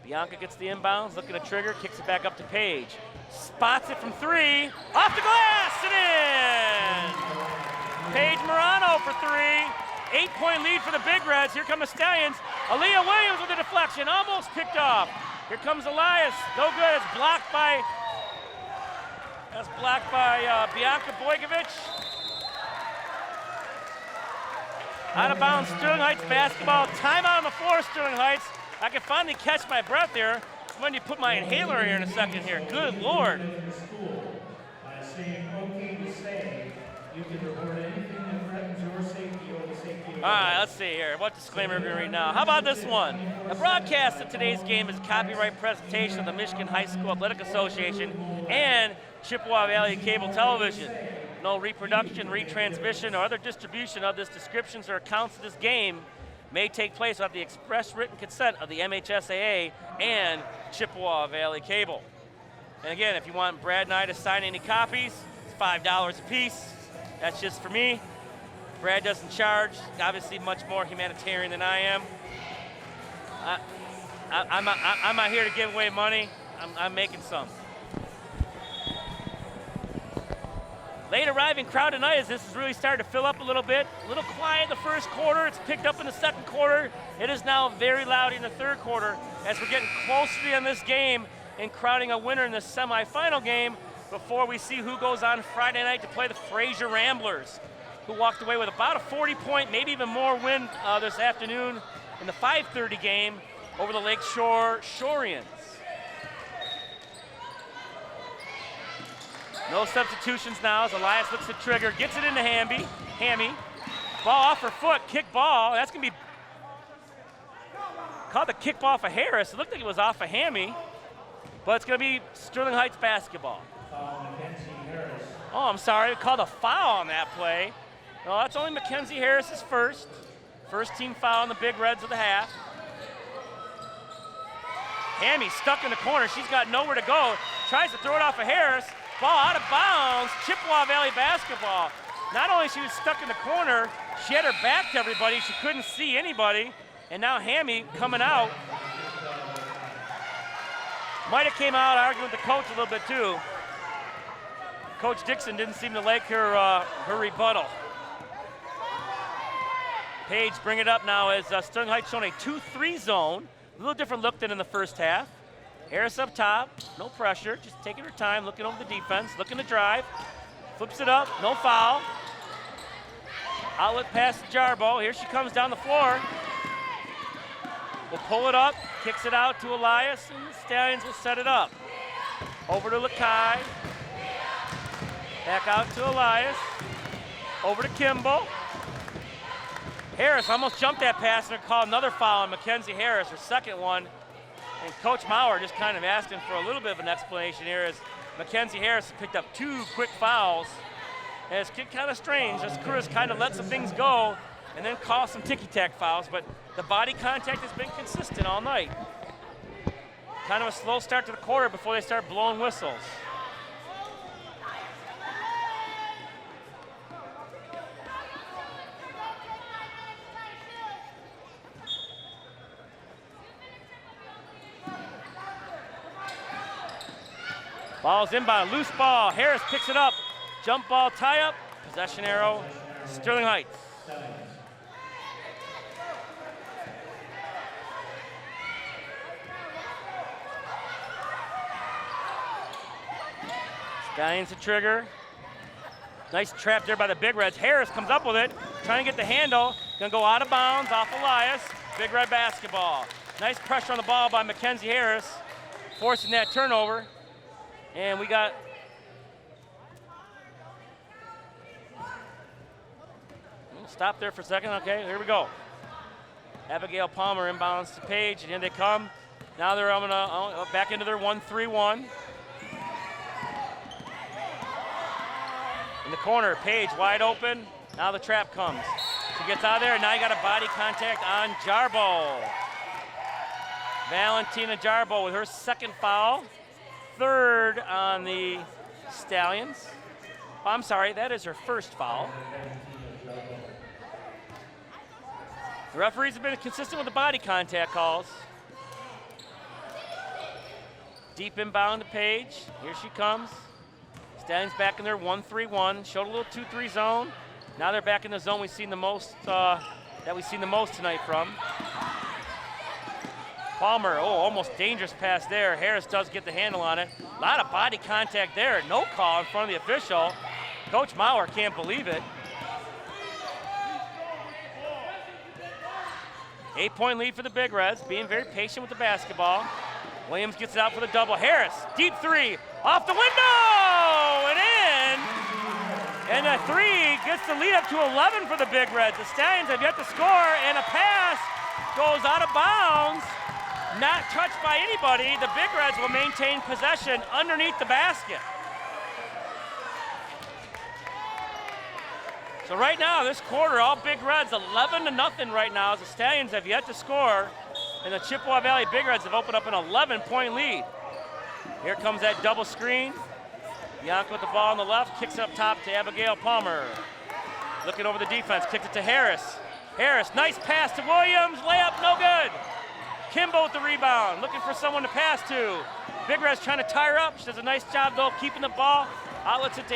[SPEAKER 1] Bianca gets the inbounds, looking to trigger, kicks it back up to Page. Spots it from 3, off the glass and in! Paige Morano for 3. 8-point lead for the Big Reds. Here come the Stallions. Aaliyah Williams with a deflection, almost picked off. Here comes Elias, no good. It's blocked by Bianca Bojkovic. Out of bounds, Sterling Heights basketball. Timeout on the floor, Sterling Heights. I can finally catch my breath here. When you put my inhaler here in a second here. Good Lord. All right, let's see here. What disclaimer are we going to read now? How about this one? The broadcast of today's game is copyright presentation of the Michigan High School Athletic Association and Chippewa Valley Cable Television. No reproduction, retransmission, or other distribution of this descriptions or accounts of this game may take place without the express written consent of the MHSAA and Chippewa Valley Cable. And again, if you want Brad and I to sign any copies, it's $5 a piece. That's just for me. Brad doesn't charge, obviously much more humanitarian than I am. I'm not here to give away money. I'm making some. Late arriving crowd tonight as this has really started to fill up a little bit. A little quiet in the first quarter. It's picked up in the second quarter. It is now very loud in the third quarter as we're getting close to the end of this game and crowning a winner in the semifinal game before we see who goes on Friday night to play the Fraser Ramblers, who walked away with about a 40-point, maybe even more win this afternoon in the 5:30 game over the Lakeshore Shoreans. No substitutions now as Elias looks to trigger, gets it into Hammy. Ball off her foot, kick ball. That's going to be called the kick ball for Harris. It looked like it was off of Hammy, but it's going to be Sterling Heights basketball. Oh, I'm sorry, they called a foul on that play. No, that's only Mackenzie Harris's first. First team foul on the Big Reds of the half. Hammy stuck in the corner. She's got nowhere to go. Tries to throw it off of Harris. Ball out of bounds. Chippewa Valley basketball. Not only she was stuck in the corner, she had her back to everybody. She couldn't see anybody. And now Hammy coming out. Might have came out arguing with the coach a little bit too. Coach Dixon didn't seem to like her rebuttal. Page bring it up now as Sterling Heights showing a 2-3 zone. A little different look than in the first half. Harris up top, no pressure, just taking her time, looking over the defense, looking to drive. Flips it up, no foul. Outlet pass to Jarbo. Here she comes down the floor. Will pull it up, kicks it out to Elias, and the Stallions will set it up. Over to Lakai. Back out to Elias. Over to Kimball. Harris almost jumped that pass and called another foul on Mackenzie Harris, her second one. And Coach Maurer just kind of asking for a little bit of an explanation here as Mackenzie Harris picked up 2 quick fouls. And it's kind of strange. This crew has kind of let some things go and then call some ticky-tack fouls, but the body contact has been consistent all night. Kind of a slow start to the quarter before they start blowing whistles. Ball's inbound, loose ball. Harris picks it up. Jump ball, tie up. Possession arrow, Sterling Heights. Stallions to trigger. Nice trap there by the Big Reds. Harris comes up with it, trying to get the handle. Gonna go out of bounds off Elias. Big Red basketball. Nice pressure on the ball by Mackenzie Harris, forcing that turnover. And we got stop there for a second. Okay, here we go. Abigail Palmer inbounds to Page, and here they come. Now they're back into their 1-3-1. In the corner, Page wide open. Now the trap comes. She gets out of there, and now you got a body contact on Jarbo. Valentina Jarbo with her second foul. Third on the Stallions. Oh, I'm sorry, that is her first foul. The referees have been consistent with the body contact calls. Deep inbound to Page. Here she comes. Stallions back in their 1-3-1. Showed a little 2-3 zone. Now they're back in the zone we've seen the most tonight from. Palmer, almost dangerous pass there. Harris does get the handle on it. A lot of body contact there. No call in front of the official. Coach Maurer can't believe it. 8-point lead for the Big Reds, being very patient with the basketball. Williams gets it out for the double. Harris, deep three, off the window, and in. And a three gets the lead up to 11 for the Big Reds. The Stallions have yet to score, and a pass goes out of bounds. Not touched by anybody. The Big Reds will maintain possession underneath the basket. So right now, this quarter, all Big Reds, 11-0 right now, as the Stallions have yet to score, and the Chippewa Valley Big Reds have opened up an 11-point lead. Here comes that double screen. Bianca with the ball on the left, kicks it up top to Abigail Palmer. Looking over the defense, kicked it to Harris. Harris, nice pass to Williams, layup, no good. Kimbo with the rebound, looking for someone to pass to. Big Reds trying to tie her up. She does a nice job, though, keeping the ball. Outlets it to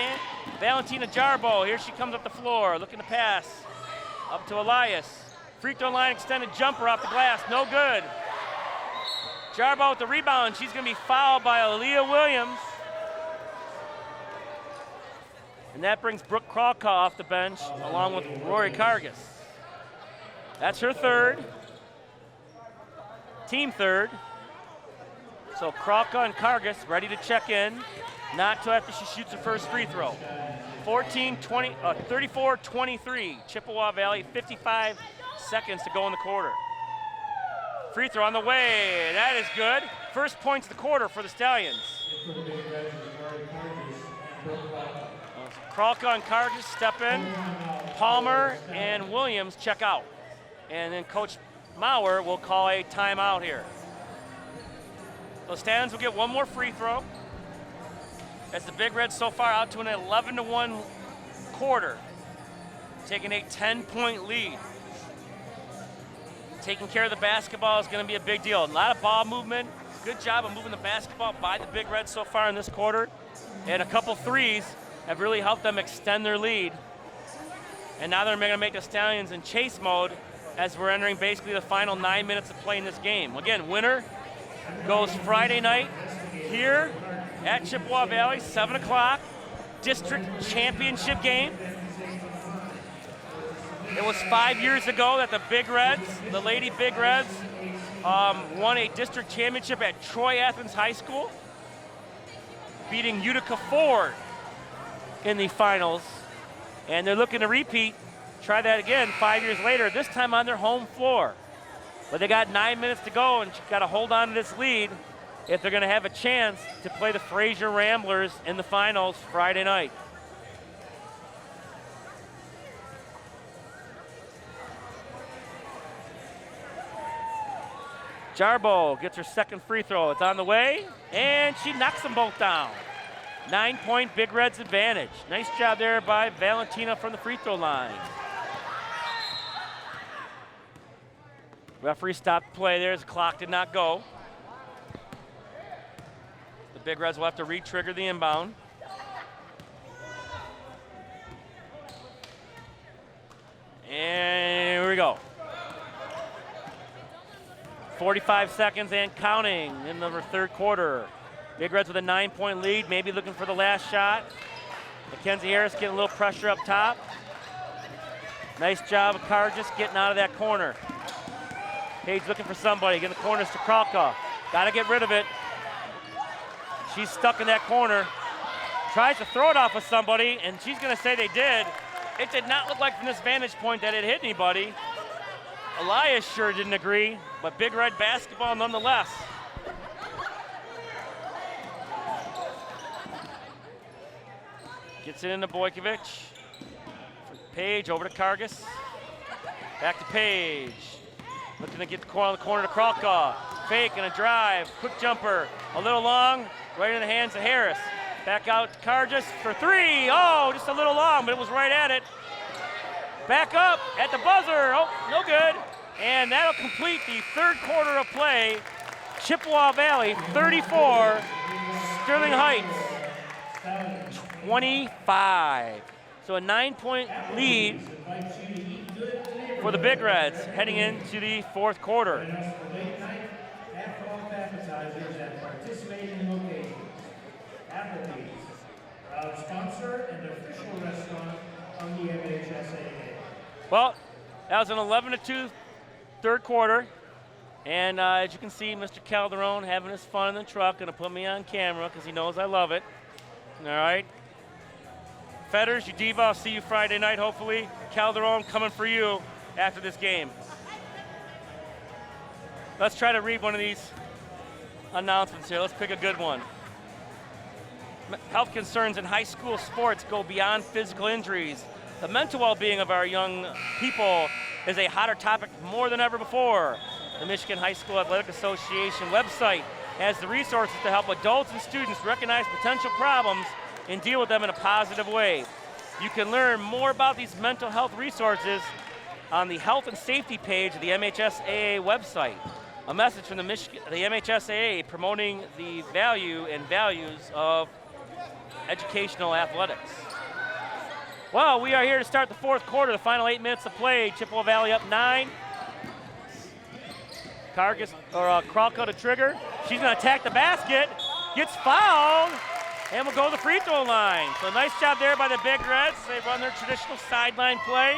[SPEAKER 1] Valentina Jarbo. Here she comes up the floor, looking to pass. Up to Elias. Free throw line extended jumper off the glass, no good. Jarbo with the rebound. She's going to be fouled by Aaliyah Williams. And that brings Brooke Krawka off the bench, along with Rory Kargas. That's her third. Team third. So Krawka and Kargas ready to check in. Not till after she shoots her first free throw. 34-23. Chippewa Valley, 55 seconds to go in the quarter. Free throw on the way. That is good. First points of the quarter for the Stallions. Kralka and Carges step in. Palmer and Williams check out. And then Coach Maurer will call a timeout here. So Stallions will get one more free throw. As the Big Reds so far out to an 11-1 quarter, taking a 10-point lead. Taking care of the basketball is going to be a big deal. A lot of ball movement. Good job of moving the basketball by the Big Reds so far in this quarter. And a couple threes have really helped them extend their lead. And now they're going to make the Stallions in chase mode as we're entering basically the final 9 minutes of playing this game. Again, winner goes Friday night here at Chippewa Valley, 7 o'clock, district championship game. It was 5 years ago that the Big Reds, the Lady Big Reds, won a district championship at Troy Athens High School, beating Utica Ford in the finals. And they're looking to repeat, try that again 5 years later, this time on their home floor. But they got 9 minutes to go and got to hold on to this lead if they're going to have a chance to play the Fraser Ramblers in the finals Friday night. Jarbo gets her second free throw. It's on the way, and she knocks them both down. 9-point Big Reds advantage. Nice job there by Valentina from the free throw line. Referee stopped play there as the clock did not go. The Big Reds will have to re-trigger the inbound. And here we go. 45 seconds and counting in the third quarter. Big Reds with a 9-point lead, maybe looking for the last shot. Mackenzie Harris getting a little pressure up top. Nice job of Carges getting out of that corner. Page looking for somebody, getting the corners to Kralka. Gotta get rid of it. She's stuck in that corner. Tries to throw it off of somebody, and she's gonna say they did. It did not look like from this vantage point that it hit anybody. Elias sure didn't agree, but Big Red basketball nonetheless. Gets it into Bojkovic. Page over to Carges. Back to Page. Looking to get the corner to Kralka. Fake and a drive. Quick jumper. A little long. Right in the hands of Harris. Back out to Carges for three. Oh, just a little long, but it was right at it. Back up at the buzzer. Oh, no good. And that'll complete the third quarter of play. Chippewa Valley 34, Sterling Heights 25. So a 9-point lead for the Big Reds heading into the fourth quarter.
[SPEAKER 2] Sponsor and official restaurant of the MHSAA.
[SPEAKER 1] Well, that was an 11-2 third quarter. And as you can see, Mr. Calderon having his fun in the truck, gonna put me on camera because he knows I love it. All right. Fetters, Udiva, I'll see you Friday night, hopefully. Calderon coming for you after this game. Let's try to read one of these announcements here. Let's pick a good one. Health concerns in high school sports go beyond physical injuries. The mental well-being of our young people is a hotter topic more than ever before. The Michigan High School Athletic Association website has the resources to help adults and students recognize potential problems and deal with them in a positive way. You can learn more about these mental health resources on the health and safety page of the MHSAA website. A message from the MHSAA promoting the value and values of educational athletics. Well, we are here to start the fourth quarter, the final 8 minutes of play. Chippewa Valley up 9. Kralka to trigger. She's gonna attack the basket, gets fouled, and will go to the free throw line. So nice job there by the Big Reds. They run their traditional sideline play,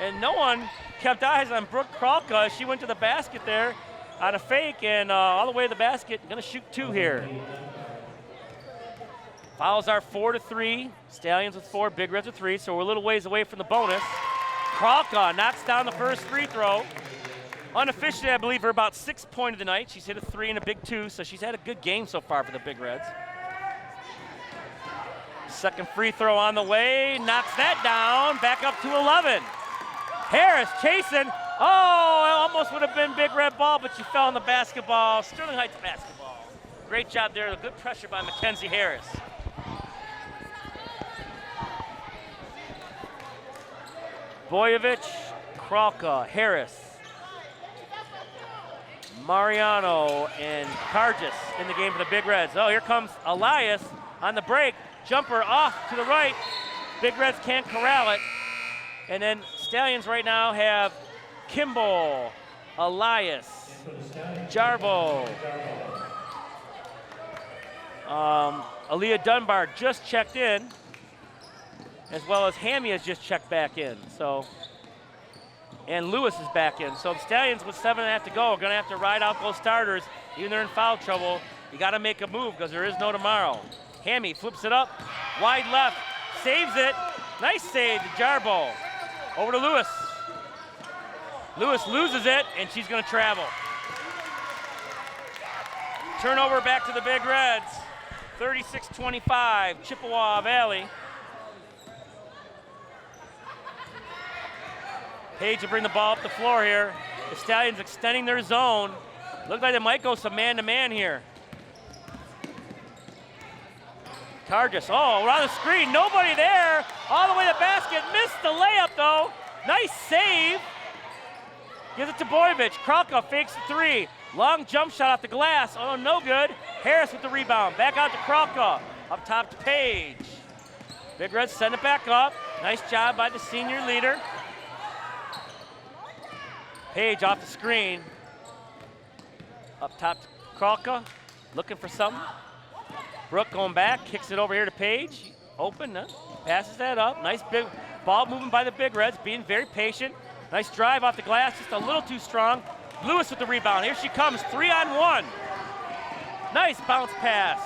[SPEAKER 1] and no one kept eyes on Brooke Kralka. She went to the basket there on a fake and all the way to the basket. Gonna shoot 2 here. Fouls are 4-3. Stallions with 4, Big Reds with 3, so we're a little ways away from the bonus. Kralka knocks down the first free throw. Unofficially, I believe, her about 6th point of the night. She's hit a 3 and a big 2, so she's had a good game so far for the Big Reds. Second free throw on the way, knocks that down, back up to 11. Harris chasing. Oh, it almost would have been big red ball, but she fell on the basketball. Sterling Heights basketball. Great job there, good pressure by Mackenzie Harris. Boyevich, Kralka, Harris, Mariano, and Kargis in the game for the Big Reds. Oh, here comes Elias on the break. Jumper off to the right. Big Reds can't corral it. And then Stallions right now have Kimball, Elias, Jarbo. Aaliyah Dunbar just checked in, as well as Hammy has just checked back in. So, and Lewis is back in. So the Stallions with 7.5 to go are gonna have to ride out those starters. Even they're in foul trouble, you gotta make a move because there is no tomorrow. Hammy flips it up, wide left, saves it. Nice save to Jarbo. Over to Lewis. Lewis loses it, and she's gonna travel. Turnover back to the Big Reds. 36-25, Chippewa Valley. Page to bring the ball up the floor here. The Stallions extending their zone. Look like they might go some man-to-man here. Kargis, oh, around the screen, nobody there. All the way to the basket, missed the layup though. Nice save. Gives it to Boyevich. Kralka fakes the three. Long jump shot off the glass. Oh, no good. Harris with the rebound. Back out to Kralka. Up top to Page. Big Reds send it back up. Nice job by the senior leader. Page off the screen. Up top to Kralka. Looking for something. Brooke going back. Kicks it over here to Page. Open. Passes that up. Nice big ball moving by the Big Reds. Being very patient. Nice drive off the glass. Just a little too strong. Lewis with the rebound. Here she comes. 3-on-1. Nice bounce pass.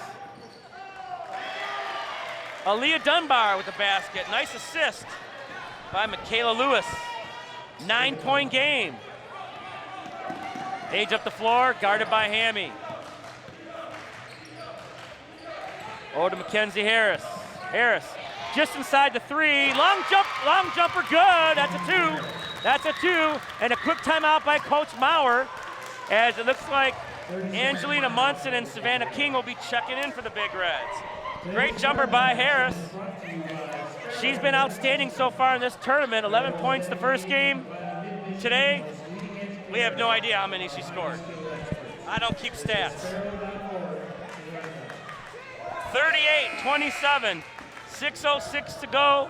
[SPEAKER 1] Aaliyah Dunbar with the basket. Nice assist by Michaela Lewis. 9-point game. Page up the floor, guarded by Hammy. Over to Mackenzie Harris. Harris just inside the three. Long jumper, good. That's a two. That's a two. And a quick timeout by Coach Maurer, as it looks like Angelina Munson and Savannah King will be checking in for the Big Reds. Great jumper by Harris. She's been outstanding so far in this tournament. 11 points the first game. Today, we have no idea how many she scored. I don't keep stats. 38-27, 6:06 to go.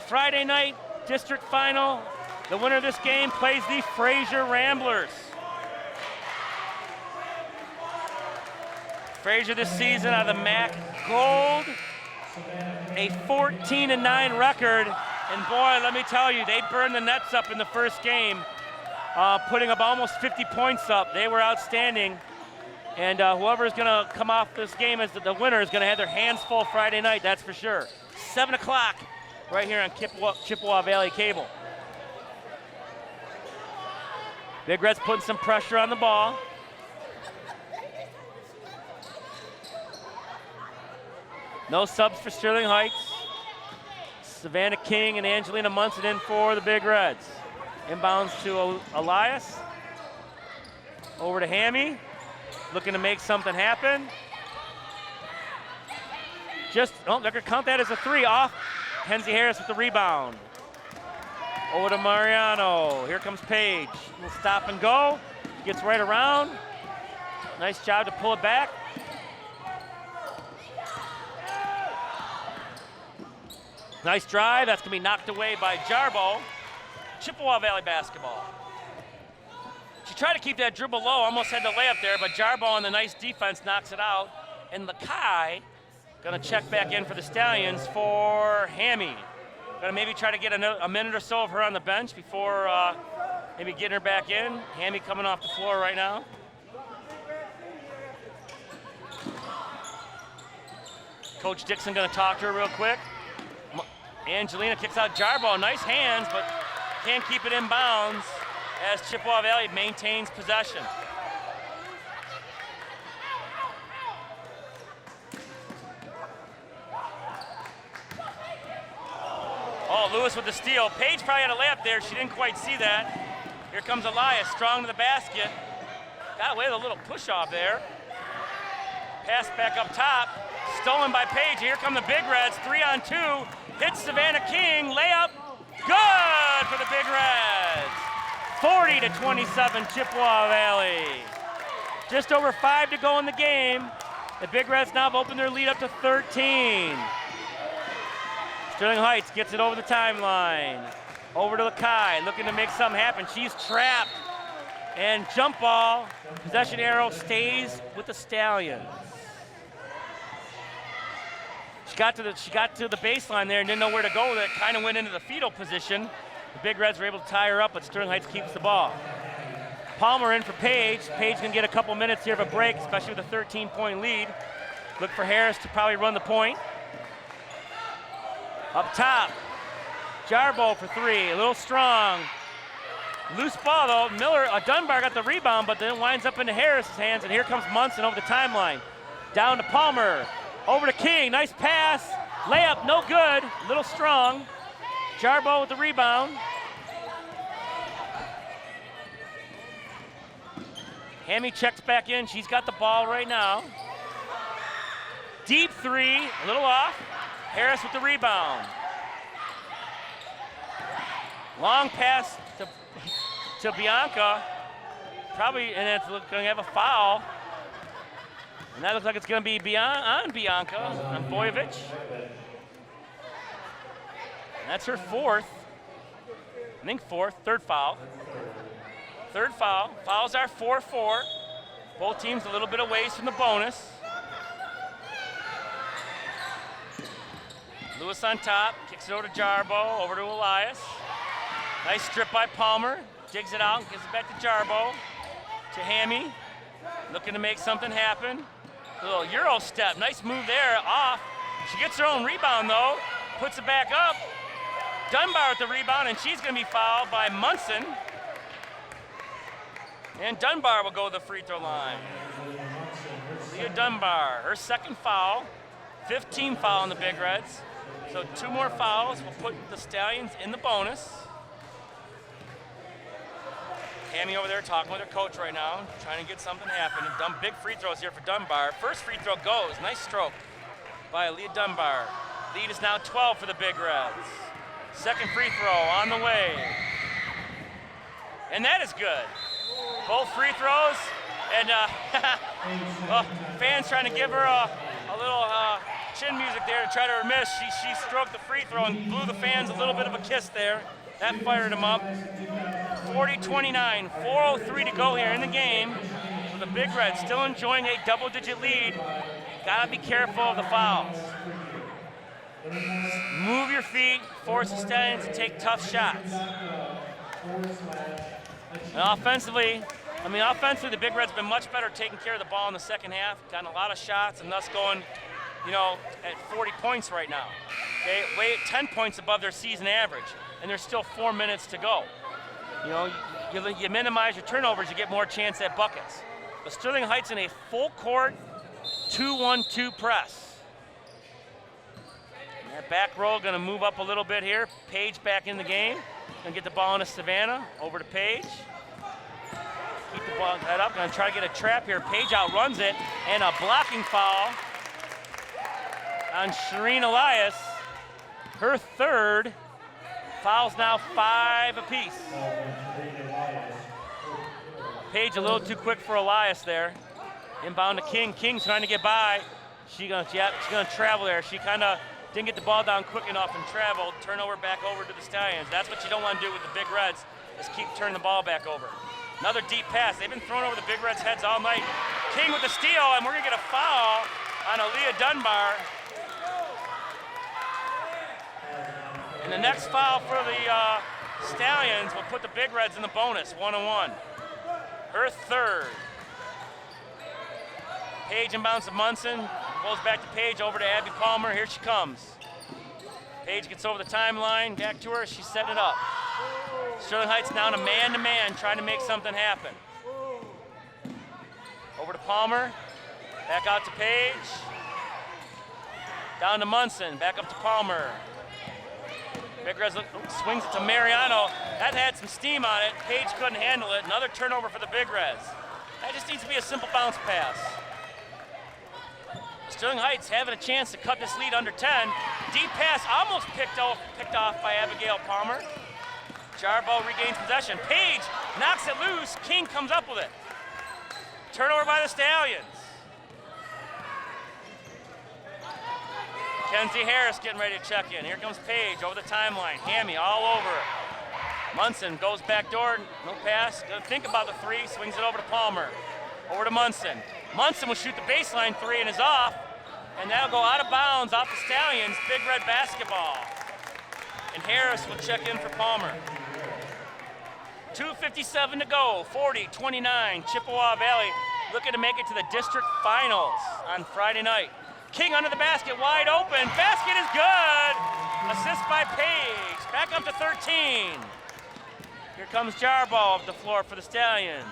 [SPEAKER 1] Friday night district final. The winner of this game plays the Fraser Ramblers. Fraser this season out of the MAC Gold, a 14-9 record. And boy, let me tell you, they burned the nets up in the first game, putting up almost 50 points up. They were outstanding. And whoever's gonna come off this game as the winner is gonna have their hands full Friday night, that's for sure. 7 o'clock right here on Chippewa Valley Cable. Big Reds putting some pressure on the ball. No subs for Sterling Heights. Savannah King and Angelina Munson in for the Big Reds. Inbounds to Elias. Over to Hammy. Looking to make something happen. They're gonna count that as a three off. Kenzie Harris with the rebound. Over to Mariano. Here comes Page. We'll stop and go. Gets right around. Nice job to pull it back. Nice drive. That's gonna be knocked away by Jarbo. Chippewa Valley basketball. She tried to keep that dribble low, almost had the layup there, but Jarbo on the nice defense knocks it out. And Lakai gonna check back in for the Stallions for Hammy. Gonna maybe try to get a minute or so of her on the bench before maybe getting her back in. Hammy coming off the floor right now. Coach Dixon gonna talk to her real quick. Angelina kicks out Jarbo, nice hands, but can't keep it in bounds as Chippewa Valley maintains possession. Oh, Lewis with the steal. Paige probably had a layup there. She didn't quite see that. Here comes Elias, strong to the basket. Got away with a little push-off there. Pass back up top. Stolen by Paige. Here come the Big Reds. 3-on-2. Hits Savannah King. Layup. Good for the Big Reds. 40-27 Chippewa Valley. Just over 5 to go in the game. The Big Reds now have opened their lead up to 13. Sterling Heights gets it over the timeline. Over to Lakai, looking to make something happen. She's trapped. And jump ball. Possession arrow stays with the Stallions. She got to the baseline there and didn't know where to go with it. Kind of went into the fetal position. The Big Reds were able to tie her up, but Sterling Heights keeps the ball. Palmer in for Paige. Paige can get a couple minutes here of a break, especially with a 13-point lead. Look for Harris to probably run the point. Up top, Jarbo for 3, a little strong. Loose ball though, Dunbar got the rebound, but then winds up into Harris's hands, and here comes Munson over the timeline. Down to Palmer, over to King, nice pass. Layup, no good, a little strong. Jarbo with the rebound. Hammy checks back in, she's got the ball right now. Deep 3, a little off. Harris with the rebound. Long pass to Bianca. Probably, and it's going to have a foul. And that looks like it's going to be on Bianca, on Boyevich. And that's her fourth. I think fourth, third foul. Third foul. Fouls are 4-4. Both teams a little bit of ways from the bonus. Lewis on top, kicks it over to Jarbo, over to Elias. Nice strip by Palmer, digs it out, gives it back to Jarbo, to Hammy, looking to make something happen. A little Euro step, nice move there, off. She gets her own rebound though, puts it back up. Dunbar with the rebound, and she's gonna be fouled by Munson. And Dunbar will go to the free throw line. Leah Dunbar, her second foul, 15 foul on the Big Reds. So 2 more fouls will put the Stallions in the bonus. Hammy over there talking with her coach right now, trying to get something happening. Big free throws here for Dunbar. First free throw goes, nice stroke by Leah Dunbar. Lead is now 12 for the Big Reds. Second free throw on the way. And that is good. Both free throws, and fans trying to give her a little chin music there to try to miss. She stroked the free throw and blew the fans a little bit of a kiss there. That fired them up. 40-29, 4:03 to go here in the game. So the Big Reds still enjoying a double-digit lead. Gotta be careful of the fouls. Move your feet, force the Stallions to take tough shots. And offensively, the Big Reds have been much better taking care of the ball in the second half. Gotten a lot of shots and thus going, at 40 points right now. Okay, 10 points above their season average, and there's still 4 minutes to go. You minimize your turnovers, you get more chance at buckets. But Sterling Heights in a full court 2-1-2 press. And that back row gonna move up a little bit here. Paige back in the game. Gonna get the ball into Savannah, over to Paige. Keep the ball head up, gonna try to get a trap here. Paige outruns it, and a blocking foul on Shireen Elias. Her third. Fouls now 5 apiece. Paige a little too quick for Elias there. Inbound to King. King's trying to get by. She's gonna travel there. She kind of didn't get the ball down quick enough and traveled. Turnover back over to the Stallions. That's what you don't want to do with the Big Reds, is keep turning the ball back over. Another deep pass. They've been throwing over the Big Reds' heads all night. King with the steal, and we're gonna get a foul on Aaliyah Dunbar. And the next foul for the Stallions will put the Big Reds in the bonus, 1-1. Her third. Paige inbounds to Munson, goes back to Paige, over to Abby Palmer. Here she comes. Paige gets over the timeline, back to her, she's setting it up. Sterling Heights down a man-to-man, trying to make something happen. Over to Palmer, back out to Paige. Down to Munson, back up to Palmer. Big Reds swings it to Mariano. That had some steam on it. Page couldn't handle it. Another turnover for the Big Reds. That just needs to be a simple bounce pass. Sterling Heights having a chance to cut this lead under 10. Deep pass almost picked off by Abigail Palmer. Jarbo regains possession. Page knocks it loose. King comes up with it. Turnover by the Stallions. Kenzie Harris getting ready to check in. Here comes Page over the timeline. Hammy all over it. Munson goes back door. No pass. Doesn't think about the three. Swings it over to Palmer. Over to Munson. Munson will shoot the baseline three and is off. And that'll go out of bounds off the Stallions. Big Red basketball. And Harris will check in for Palmer. 2:57 to go. 40-29. Chippewa Valley looking to make it to the district finals on Friday night. King under the basket, wide open. Basket is good. Assist by Page. Back up to 13. Here comes Jarbo off the floor for the Stallions.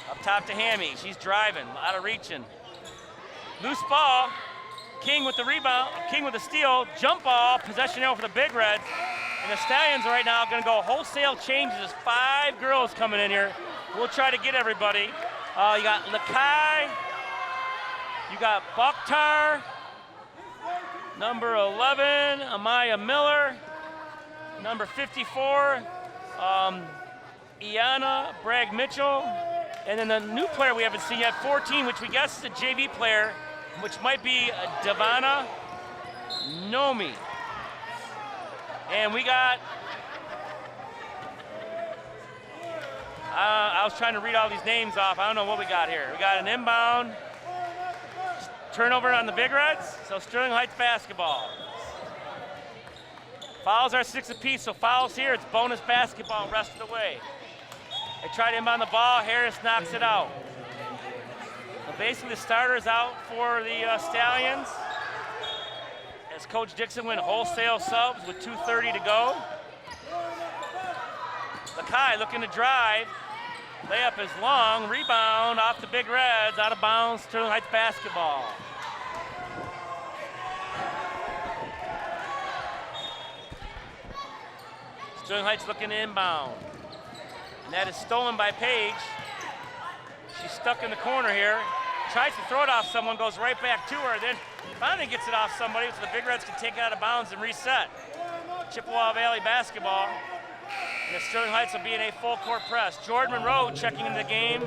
[SPEAKER 1] Up top to Hammy. She's driving, out of reaching. Loose ball. King with the rebound. King with the steal. Jump ball. Possession out for the Big Reds. And the Stallions right now going to go wholesale changes. There's 5 girls coming in here. We'll try to get everybody. You got Lakai. You got Bakhtar. Number 11, Amaya Miller. Number 54, Iana Bragg Mitchell. And then the new player we haven't seen yet, 14, which we guess is a JV player, which might be Devana Nomi. And we got, I was trying to read all these names off. I don't know what we got here. We got an inbound turnover on the Big Reds, so Sterling Heights basketball. Fouls are 6 apiece, so fouls here, it's bonus basketball rest of the way. They try to inbound the ball, Harris knocks it out. So basically the starter's out for the Stallions. As Coach Dixon went wholesale subs with 2:30 to go. Lakai looking to drive. Layup is long, rebound off the Big Reds, out of bounds, Sterling Heights basketball. Sterling Heights looking to inbound. And that is stolen by Page. She's stuck in the corner here. Tries to throw it off someone, goes right back to her, then finally gets it off somebody so the Big Reds can take it out of bounds and reset. Chippewa Valley basketball. And the Sterling Heights will be in a full court press. Jordan Monroe checking into the game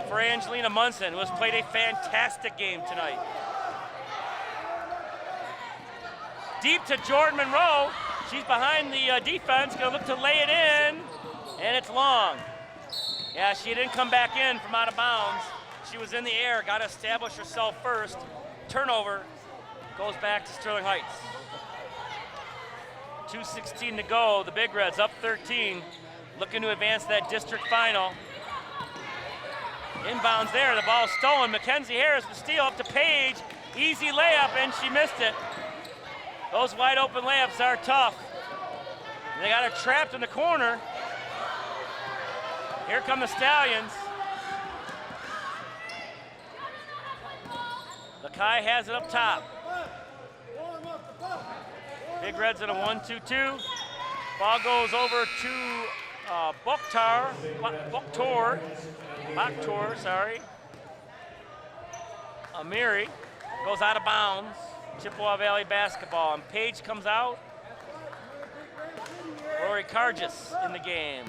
[SPEAKER 1] for Angelina Munson, who has played a fantastic game tonight. Deep to Jordan Monroe. She's behind the defense, gonna look to lay it in, and it's long. Yeah, she didn't come back in from out of bounds. She was in the air, got to establish herself first. Turnover, goes back to Sterling Heights. 2:16 to go, the Big Reds up 13, looking to advance that district final. Inbounds there, the ball stolen. Mackenzie Harris the steal up to Page. Easy layup, and she missed it. Those wide open layups are tough. They got her trapped in the corner. Here come the Stallions. Lakai has it up top. Big Reds in a 1-2-2. Ball goes over to Bakhtar, sorry. Amiri goes out of bounds. Chippewa Valley basketball, and Page comes out. Rory Cargis in the game.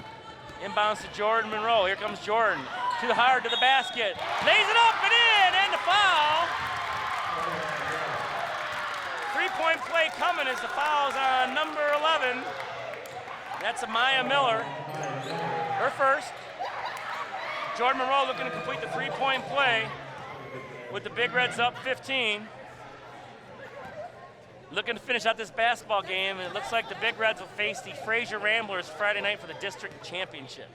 [SPEAKER 1] Inbounds to Jordan Monroe. Here comes Jordan. Too hard to the basket. Lays it up and in, and the foul. 3-point play coming as the foul's on number 11. That's Amaya Miller. Her first. Jordan Monroe looking to complete the 3-point play with the Big Reds up 15. Looking to finish out this basketball game, and it looks like the Big Reds will face the Fraser Ramblers Friday night for the district championship.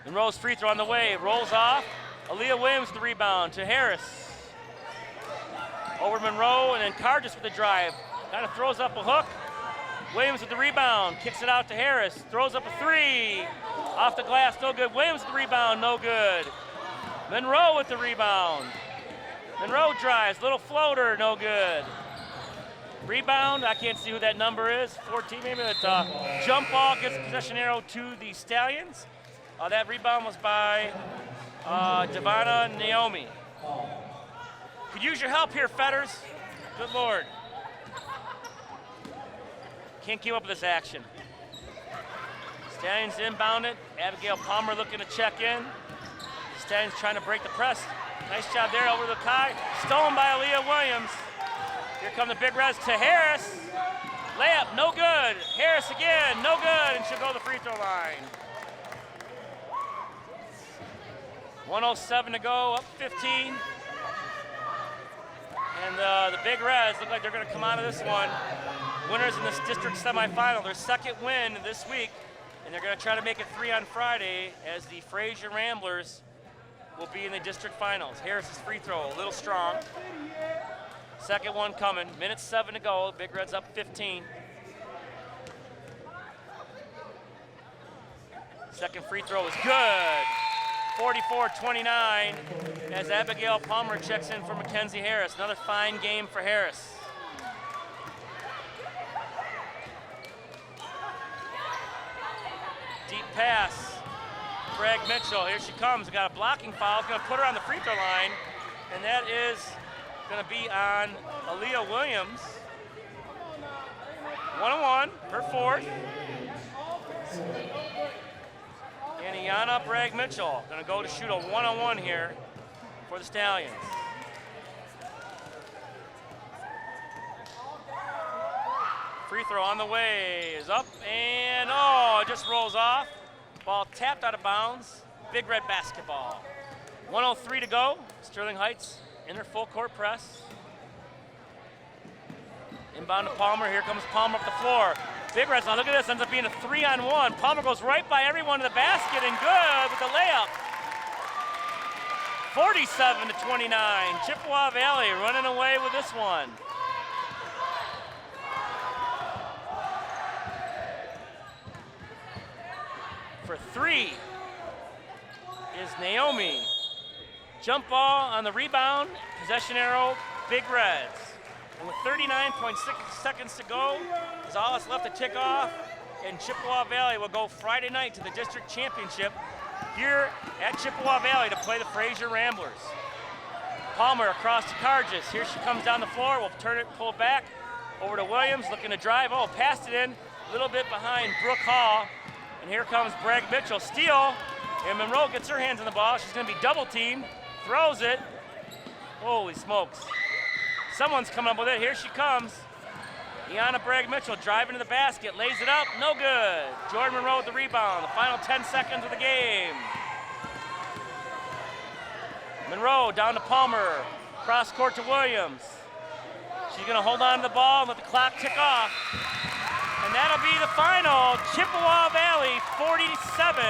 [SPEAKER 1] Monroe's free throw on the way, rolls off. Aaliyah Williams with the rebound to Harris. Over to Monroe, and then Cargis with the drive. Kind of throws up a hook. Williams with the rebound, kicks it out to Harris, throws up a three. Off the glass, no good. Williams with the rebound, no good. Monroe with the rebound. Monroe drives, little floater, no good. Rebound, I can't see who that number is. 14 maybe. That's jump ball gets the possession arrow to the Stallions. That rebound was by Devonna Naomi. Could use your help here, Fetters. Good Lord. Can't keep up with this action. Stallions inbound it. Abigail Palmer looking to check in. Stallions trying to break the press. Nice job there over the Kai. Stolen by Aaliyah Williams. Here come the Big Reds to Harris. Layup, no good. Harris again, no good, and she'll go to the free throw line. 1:07 to go, up 15. And the Big Reds look like they're going to come out of this one winners in this district semifinal. Their second win this week, and they're going to try to make it 3 on Friday as the Fraser Ramblers will be in the district finals. Harris's free throw, a little strong. Second one coming, minute 7 to go. Big Reds up 15. Second free throw is good. 44-29 as Abigail Palmer checks in for Mackenzie Harris. Another fine game for Harris. Deep pass. Greg Mitchell, here she comes. Got a blocking foul. Going to put her on the free throw line. And that is going to be on Aaliyah Williams. 1-on-1, her fourth. And Iana Bragg Mitchell going to go to shoot a 1-on-1 here for the Stallions. Free throw on the way is up and it just rolls off. Ball tapped out of bounds. Big Red basketball. 1:03 to go. Sterling Heights in their full court press. Inbound to Palmer. Here comes Palmer up the floor. Big Reds, now look at this, ends up being a 3-on-1. Palmer goes right by everyone in the basket and good with the layup. 47-29. Chippewa Valley running away with this one. For 3 is Naomi. Jump ball on the rebound, possession arrow, Big Reds. And with 39.6 seconds to go, is all that's left to tick off, and Chippewa Valley will go Friday night to the district championship here at Chippewa Valley to play the Fraser Ramblers. Palmer across to Cargis. Here she comes down the floor. We'll turn it, pull it back over to Williams, looking to drive. Passed it in, a little bit behind Brooke Hall. And here comes Bragg Mitchell. Steal, and Monroe gets her hands on the ball. She's going to be double teamed, throws it. Holy smokes. Someone's coming up with it. Here she comes. Iana Bragg Mitchell driving to the basket, lays it up, no good. Jordan Monroe with the rebound, the final 10 seconds of the game. Monroe down to Palmer, cross court to Williams. She's gonna hold on to the ball and let the clock tick off. And that'll be the final. Chippewa Valley 47,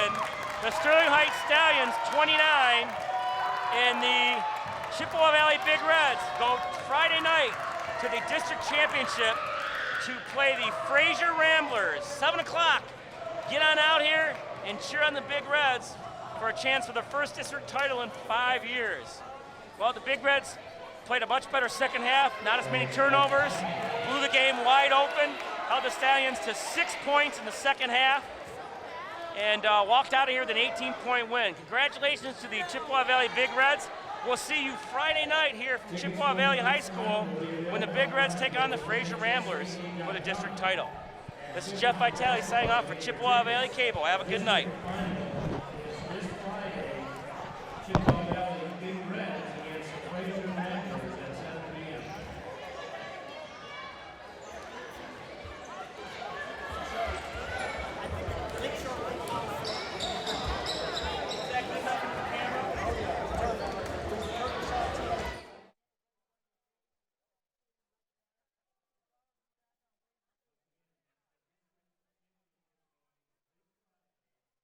[SPEAKER 1] the Sterling Heights Stallions 29, and the Chippewa Valley Big Reds go Friday night to the district championship to play the Fraser Ramblers. 7 o'clock. Get on out here and cheer on the Big Reds for a chance for their first district title in 5 years. Well, the Big Reds played a much better second half, not as many turnovers, blew the game wide open, held the Stallions to 6 points in the second half, and walked out of here with an 18-point win. Congratulations to the Chippewa Valley Big Reds. We'll see you Friday night here from Chippewa Valley High School when the Big Reds take on the Fraser Ramblers for the district title. This is Jeff Vitale signing off for Chippewa Valley Cable. Have a good night.